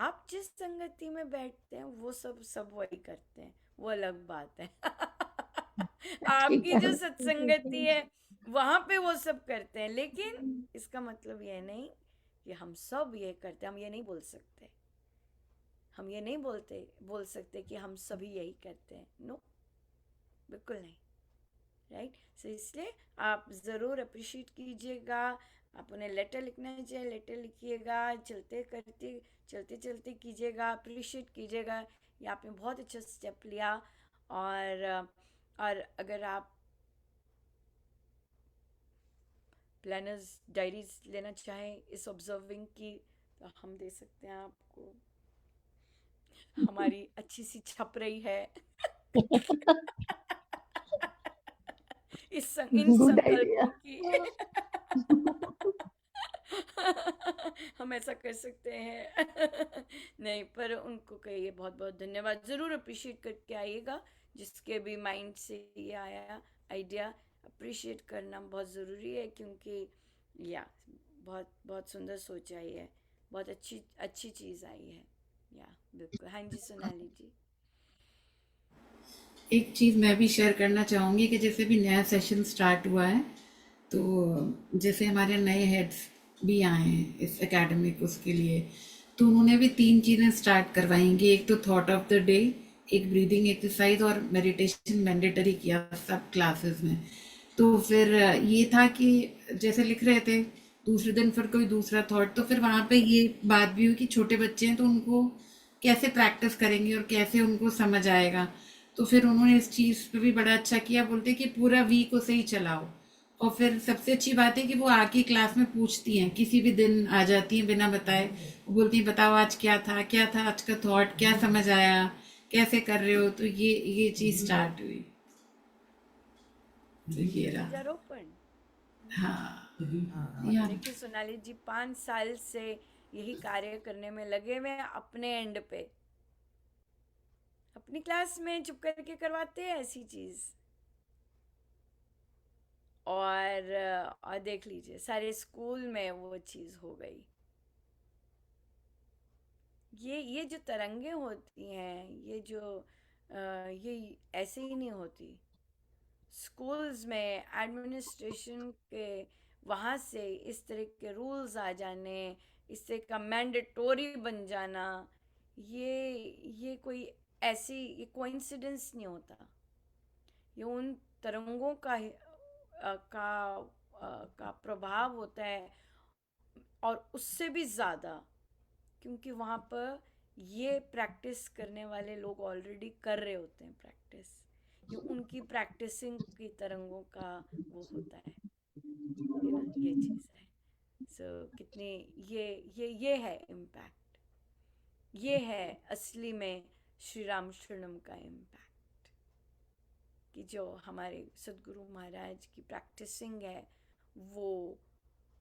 S1: आप जिस संगति में बैठते हैं वो सब वही करते हैं, वो अलग बात है।
S5: ठीक
S1: आपकी
S5: है।
S1: जो सत्संगति है वहां पे वो सब करते हैं, लेकिन इसका मतलब ये नहीं कि हम सब ये करते हैं। हम ये नहीं बोल सकते, हम ये नहीं बोल सकते कि हम सभी यही करते हैं, नो, बिल्कुल नहीं, राइट। सो इसलिए आप ज़रूर अप्रिशिएट कीजिएगा, आप उन्हें लेटर लिखना चाहिए, लेटर लिखिएगा, चलते चलते कीजिएगा, अप्रिशिएट कीजिएगा, ये आपने बहुत अच्छा स्टेप लिया। और अगर आप प्लानर्स डायरीज लेना चाहें इस ऑब्जर्विंग की, तो हम दे सकते हैं आपको, हमारी अच्छी सी छप रही है। इन
S5: गुड
S1: संकल्पों
S5: आइडिया।
S1: की। हम ऐसा कर सकते हैं। नहीं, पर उनको कहिए बहुत बहुत धन्यवाद, ज़रूर अप्रिशिएट करके आइएगा, जिसके भी माइंड से ये आया आइडिया, अप्रिशिएट करना बहुत ज़रूरी है, क्योंकि या बहुत बहुत सुंदर सोच आई है, बहुत अच्छी अच्छी चीज़ आई है, या बिल्कुल। हाँ जी सोनाली जी।
S2: एक चीज़ मैं भी शेयर करना चाहूँगी कि जैसे भी नया सेशन स्टार्ट हुआ है, तो जैसे हमारे नए हेड्स भी आए हैं इस एकेडमिक उसके लिए, तो उन्होंने भी 3 चीज़ें स्टार्ट करवाएंगी। एक तो थॉट ऑफ द डे, एक ब्रीदिंग एक्सरसाइज और मेडिटेशन मैंडेटरी किया सब क्लासेस में। तो फिर ये था कि जैसे लिख रहे थे, दूसरे दिन फिर कोई दूसरा थॉट, तो फिर वहाँ पे ये बात भी हुई कि छोटे बच्चे हैं तो उनको कैसे प्रैक्टिस करेंगे और कैसे उनको समझ आएगा। तो फिर उन्होंने इस चीज़ पे भी बड़ा अच्छा किया, बोलते कि पूरा वीक उसे ही चलाओ। और फिर सबसे अच्छी बात है कि वो आके क्लास में पूछती हैं, किसी भी दिन आ जाती हैं बिना बताए, वो बोलती हैं बताओ आज क्या था आज का थॉट, क्या समझ आया, कैसे कर रहे हो। तो ये चीज़ स्टार्ट हुई, तो ये रहा।
S1: बीजारोपण।
S2: हाँ,
S1: और
S2: या
S1: देखिए सोनाली जी 5 साल से यही कार्य करने में लगे हुए हैं, अपने एंड पे, अपनी क्लास में चुप करके करवाते हैं ऐसी चीज। और देख लीजिए सारे स्कूल में वो चीज हो गई। ये जो तरंगे होती हैं, ये ऐसे ही नहीं होती। स्कूल्स में एडमिनिस्ट्रेशन के वहाँ से इस तरह के रूल्स आ जाने, इस तरह का मैंडेटोरी बन जाना, ये कोई ऐसी ये कोइंसिडेंस नहीं होता। ये उन तरंगों का प्रभाव होता है, और उससे भी ज़्यादा, क्योंकि वहाँ पर ये प्रैक्टिस करने वाले लोग ऑलरेडी कर रहे होते हैं प्रैक्टिस। ये उनकी प्रैक्टिसिंग की तरंगों का वो होता है, ये चीज़ है। सो कितनी ये है इम्पैक्ट, ये है असली में श्री राम शरणम का इम्पैक्ट, कि जो हमारे सदगुरु महाराज की प्रैक्टिसिंग है, वो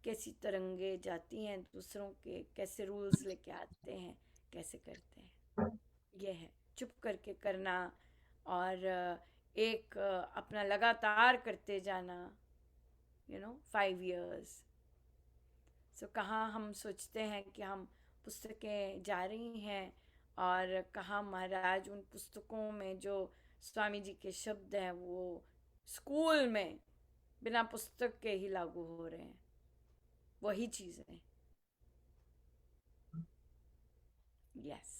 S1: कैसी तरंगे जाती हैं दूसरों के, कैसे रूल्स लेके आते हैं, कैसे करते हैं। ये है चुप करके करना, और एक अपना लगातार करते जाना, 5 years। सो कहाँ हम सोचते हैं कि हम पुस्तकें जा रही हैं, और कहाँ महाराज उन पुस्तकों में जो स्वामी जी के शब्द हैं वो स्कूल में बिना पुस्तक के ही लागू हो रहे हैं, वही चीज़ें। यस,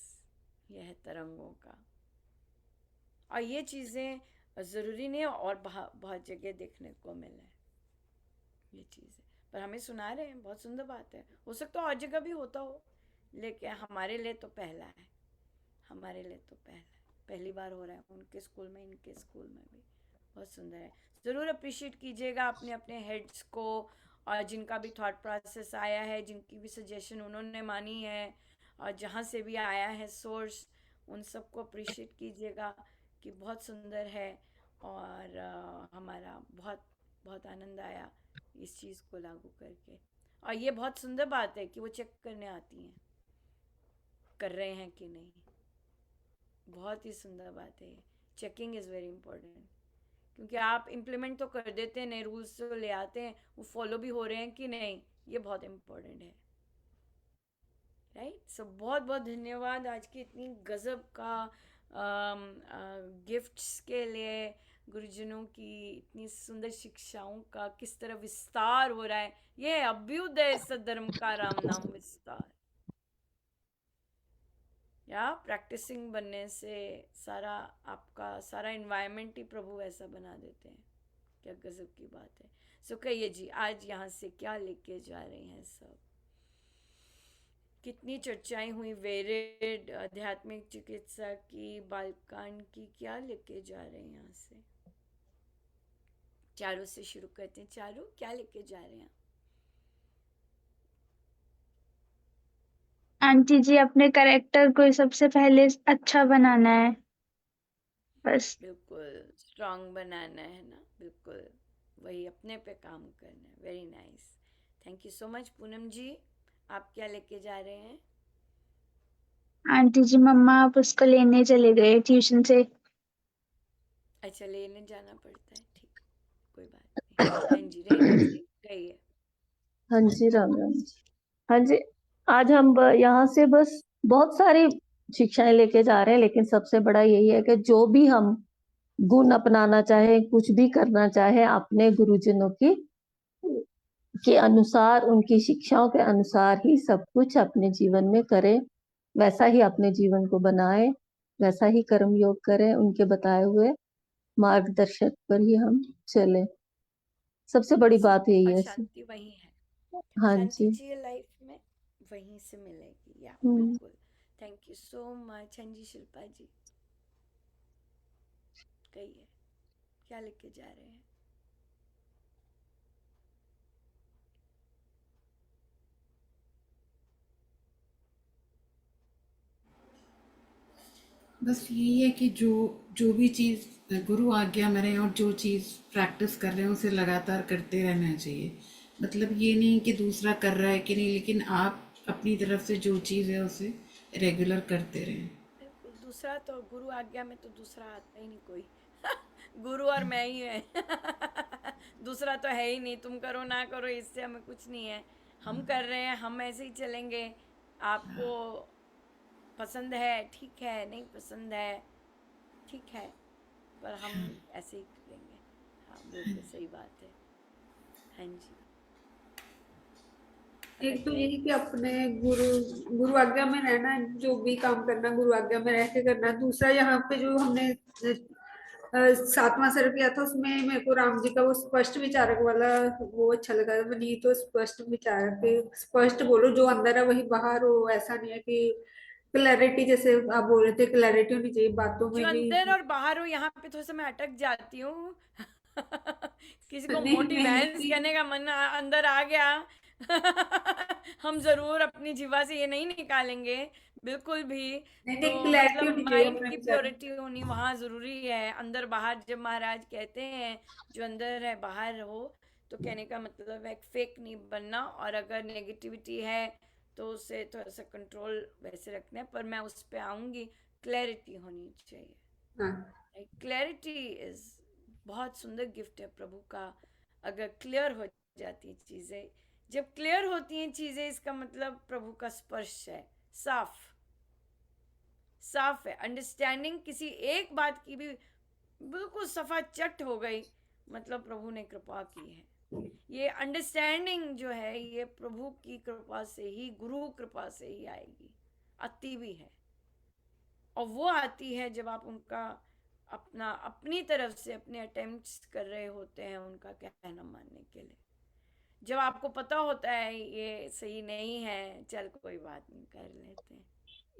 S1: यह है तरंगों का। और ये चीज़ें ज़रूरी नहीं है और बहुत जगह देखने को मिले ये चीज़ें, पर हमें सुना रहे हैं, बहुत सुंदर बात है। हो सकता है और जगह भी होता हो, लेकिन हमारे लिए तो पहला है, हमारे लिए तो पहला है, पहली बार हो रहा है उनके स्कूल में, इनके स्कूल में भी। बहुत सुंदर है, ज़रूर अप्रिशिएट कीजिएगा अपने अपने हेड्स को, और जिनका भी थॉट प्रोसेस आया है, जिनकी भी सजेशन उन्होंने मानी है, और जहाँ से भी आया है सोर्स, उन सबको अप्रिशिएट कीजिएगा कि बहुत सुंदर है। और हमारा बहुत बहुत आनंद आया इस चीज़ को लागू करके। और ये बहुत सुंदर बात है कि वो चेक करने आती हैं कर रहे हैं कि नहीं। बहुत ही सुंदर बात है ये। चेकिंग इज़ वेरी इंपॉर्टेंट, क्योंकि आप इम्प्लीमेंट तो कर देते हैं, नए रूल्स तो ले आते हैं, वो फॉलो भी हो रहे हैं कि नहीं, ये बहुत इम्पोर्टेंट है। राइट। सो बहुत बहुत धन्यवाद आज की इतनी गजब का गिफ्ट्स के लिए, गुरुजनों की इतनी सुंदर शिक्षाओं का किस तरह विस्तार हो रहा है। ये है अभ्युदय सधर्म का राम नाम विस्तार। या प्रैक्टिसिंग बनने से सारा आपका सारा इन्वायरमेंट ही प्रभु ऐसा बना देते हैं। क्या गजब की बात है। सो कहिए जी, आज यहाँ से क्या लेके जा रहे हैं सब? कितनी चर्चाएं हुई, वेरिड आध्यात्मिक चिकित्सा की, बालकांड की, क्या लेके जा रहे हैं यहाँ से? चारों से शुरू करते हैं। चारों क्या लेके जा रहे हैं?
S6: आंटी जी, अपने करेक्टर को सबसे पहले अच्छा बनाना है बस।
S1: बिल्कुल स्ट्रांग बनाना है ना, बिल्कुल वही अपने पे काम करना है। Very nice, thank you so much. Poonam ji, आप क्या लेके जा रहे हैं?
S6: आंटी जी, मम्मा आप उसको लेने चले गए ट्यूशन से।
S1: अच्छा, लेने जाना पड़ता है, ठीक, कोई बात नहीं। हाँ जी, रेखा जी कहिए।
S5: हाँ जी, राम राम जी। हाँ जी, आज हम यहाँ से बस बहुत सारी शिक्षाएं लेके जा रहे हैं, लेकिन सबसे बड़ा यही है कि जो भी हम गुण अपनाना चाहे, कुछ भी करना चाहे, अपने गुरुजनों की के अनुसार, उनकी शिक्षाओं के अनुसार ही सब कुछ अपने जीवन में करें, वैसा ही अपने जीवन को बनाए, वैसा ही कर्म योग करें, उनके बताए हुए मार्गदर्शक पर ही हम चलें। सबसे बड़ी बात यही
S1: और
S5: है।
S1: शांति वही है,
S5: हाँ
S1: शांति
S5: जी।
S1: चाहिए लाइफ में, वहीं से मिलेगी। या
S5: हम्म।
S1: बिल्कुल, थैंक यू सो मच। हाँ जी शिल्पा जी कहिए, क्या लेके जा रहे हैं?
S2: बस यही है कि जो जो भी चीज़ गुरु आज्ञा में रहे और जो चीज़ प्रैक्टिस कर रहे हैं उसे लगातार करते रहना चाहिए। मतलब ये नहीं कि दूसरा कर रहा है कि नहीं, लेकिन आप अपनी तरफ से जो चीज़ है उसे रेगुलर करते रहें।
S1: बिल्कुल, दूसरा तो गुरु आज्ञा में तो दूसरा आता ही नहीं कोई। गुरु और मैं ही है। दूसरा तो है ही नहीं, तुम करो ना करो इससे हमें कुछ नहीं है। हम कर रहे हैं, हम ऐसे ही चलेंगे। आपको पसंद है ठीक है, नहीं पसंद है ठीक है, पर हम ऐसे ही करेंगे। हाँ बिल्कुल सही बात है। हाँ जी, अगर
S4: एक तो
S1: कहीं
S4: यही कि अपने गुरु गुरु आज्ञा में रहना, जो भी काम करना गुरु आज्ञा में रह के करना। दूसरा यहाँ पे जो हमने 7वां सर्व किया था, उसमें मेरे को राम जी का वो स्पष्ट विचारक वाला वो अच्छा लगा। नहीं तो स्पष्ट विचारक, स्पष्ट बोलो, जो अंदर है वही बाहर हो। ऐसा नहीं है कि क्लैरिटी, जैसे आप बोल रहे थे, क्लैरिटी होनी चाहिए बातों
S1: जो
S4: में भी।
S1: अंदर और बाहर हो, यहाँ पे थोड़ा सा मैं अटक जाती हूँ। किसी को
S4: नहीं
S1: मोटी
S4: नहीं
S1: भैंस कहने का मन अंदर आ गया। हम जरूर अपनी जीवा से ये नहीं निकालेंगे बिल्कुल भी।
S4: नहीं
S1: तो
S4: नहीं, क्लैरिटी
S1: मतलब
S4: होनी चाहिए
S1: माइंड
S4: अपने
S1: की
S4: विचार में।
S1: प्योरिटी होनी वहाँ जरूरी है। अंदर बाहर जब महाराज कहते हैं जो अंदर है बाहर हो, तो कहने का मतलब है फेक नहीं बनना। और अगर नेगेटिविटी है तो उसे थोड़ा सा कंट्रोल वैसे रखना है, पर मैं उस पर आऊंगी। क्लैरिटी होनी चाहिए।
S4: हाँ
S1: क्लैरिटी इज बहुत सुंदर गिफ्ट है प्रभु का। अगर क्लियर हो जाती है चीजें, जब क्लियर होती हैं चीजें, इसका मतलब प्रभु का स्पर्श है। साफ साफ है। अंडरस्टैंडिंग किसी एक बात की भी बिल्कुल सफा चट हो गई, मतलब प्रभु ने कृपा की है। ये अंडरस्टैंडिंग जो है ये प्रभु की कृपा से ही, गुरु कृपा से ही आएगी। आती भी है, और वो आती है जब आप उनका अपना अपनी तरफ से अपने अटेम्प्ट्स कर रहे होते हैं उनका कहना मानने के लिए। जब आपको पता होता है ये सही नहीं है, चल कोई बात नहीं कर लेते हैं,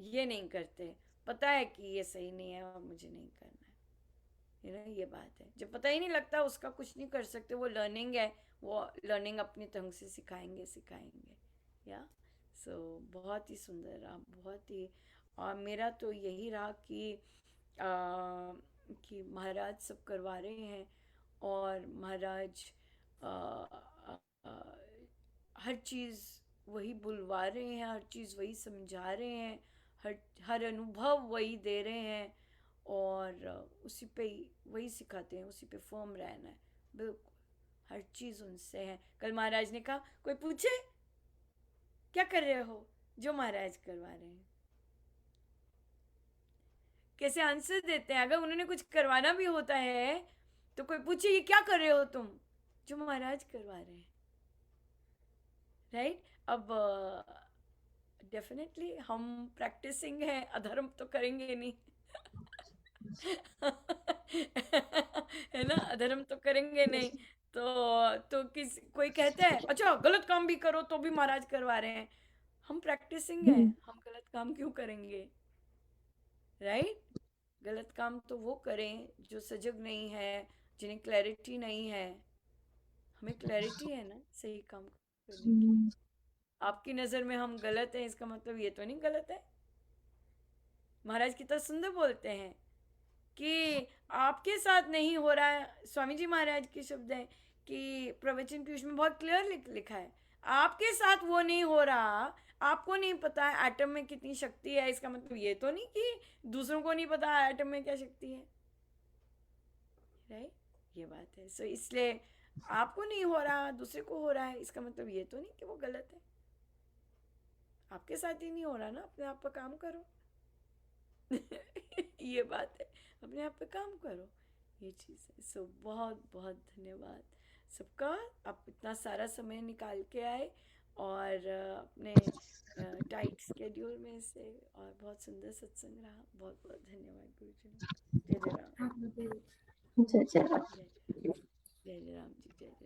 S1: ये नहीं करते। पता है कि ये सही नहीं है और मुझे नहीं करना है, ये बात है। जब पता ही नहीं लगता उसका कुछ नहीं कर सकते, वो लर्निंग है। वो लर्निंग अपनी ढंग से सिखाएंगे सिखाएंगे। या सो बहुत ही सुंदर, आप बहुत ही। और मेरा तो यही रहा कि महाराज सब करवा रहे हैं, और महाराज आ, आ, आ, हर चीज़ वही बुलवा रहे हैं, हर चीज़ वही समझा रहे हैं, हर हर अनुभव वही दे रहे हैं, और उसी पे ही वही सिखाते हैं, उसी पे फर्म रहना है। बिल्कुल हर चीज़ उनसे है। कल महाराज ने कहा कोई पूछे क्या कर रहे हो, जो महाराज करवा रहे हैं। कैसे आंसर देते हैं, अगर उन्होंने कुछ करवाना भी होता है तो कोई पूछे ये क्या कर रहे हो तुम, जो महाराज करवा रहे हैं। राइट। अब डेफिनेटली हम प्रैक्टिसिंग है, अधर्म तो करेंगे नहीं। है ना, अधर्म तो करेंगे नहीं। तो कोई कहता है अच्छा गलत काम भी करो तो भी महाराज करवा रहे हैं, हम प्रैक्टिसिंग है, हम गलत काम क्यों करेंगे। राइट। गलत काम तो वो करें जो सजग नहीं है, जिन्हें क्लैरिटी नहीं है। हमें क्लैरिटी है ना सही काम करने की। आपकी नज़र में हम गलत हैं, इसका मतलब ये तो नहीं गलत है। महाराज कितना सुंदर बोलते हैं कि आपके साथ नहीं हो रहा है। स्वामी जी महाराज के शब्द हैं कि प्रवचन पीयूष में बहुत क्लियर लिखा है, आपके साथ वो नहीं हो रहा, आपको नहीं पता है एटम में कितनी शक्ति है, इसका मतलब ये तो नहीं कि दूसरों को नहीं पता एटम में क्या शक्ति है। राइट, ये बात है। सो इसलिए आपको नहीं हो रहा दूसरे को हो रहा है, इसका मतलब ये तो नहीं कि वो गलत है। आपके साथ ही नहीं हो रहा ना, अपने आप पर काम करो। ये बात है, अपने आप पे काम करो, ये चीज़ है। सो बहुत बहुत धन्यवाद सबका, आप इतना सारा समय निकाल के आए और अपने टाइट स्केड्यूल में से, और बहुत सुंदर सत्संग रहा। बहुत बहुत धन्यवाद गुरुजी। जय जय राम।
S5: जय जय राम।
S1: जय जय राम जी। जय जय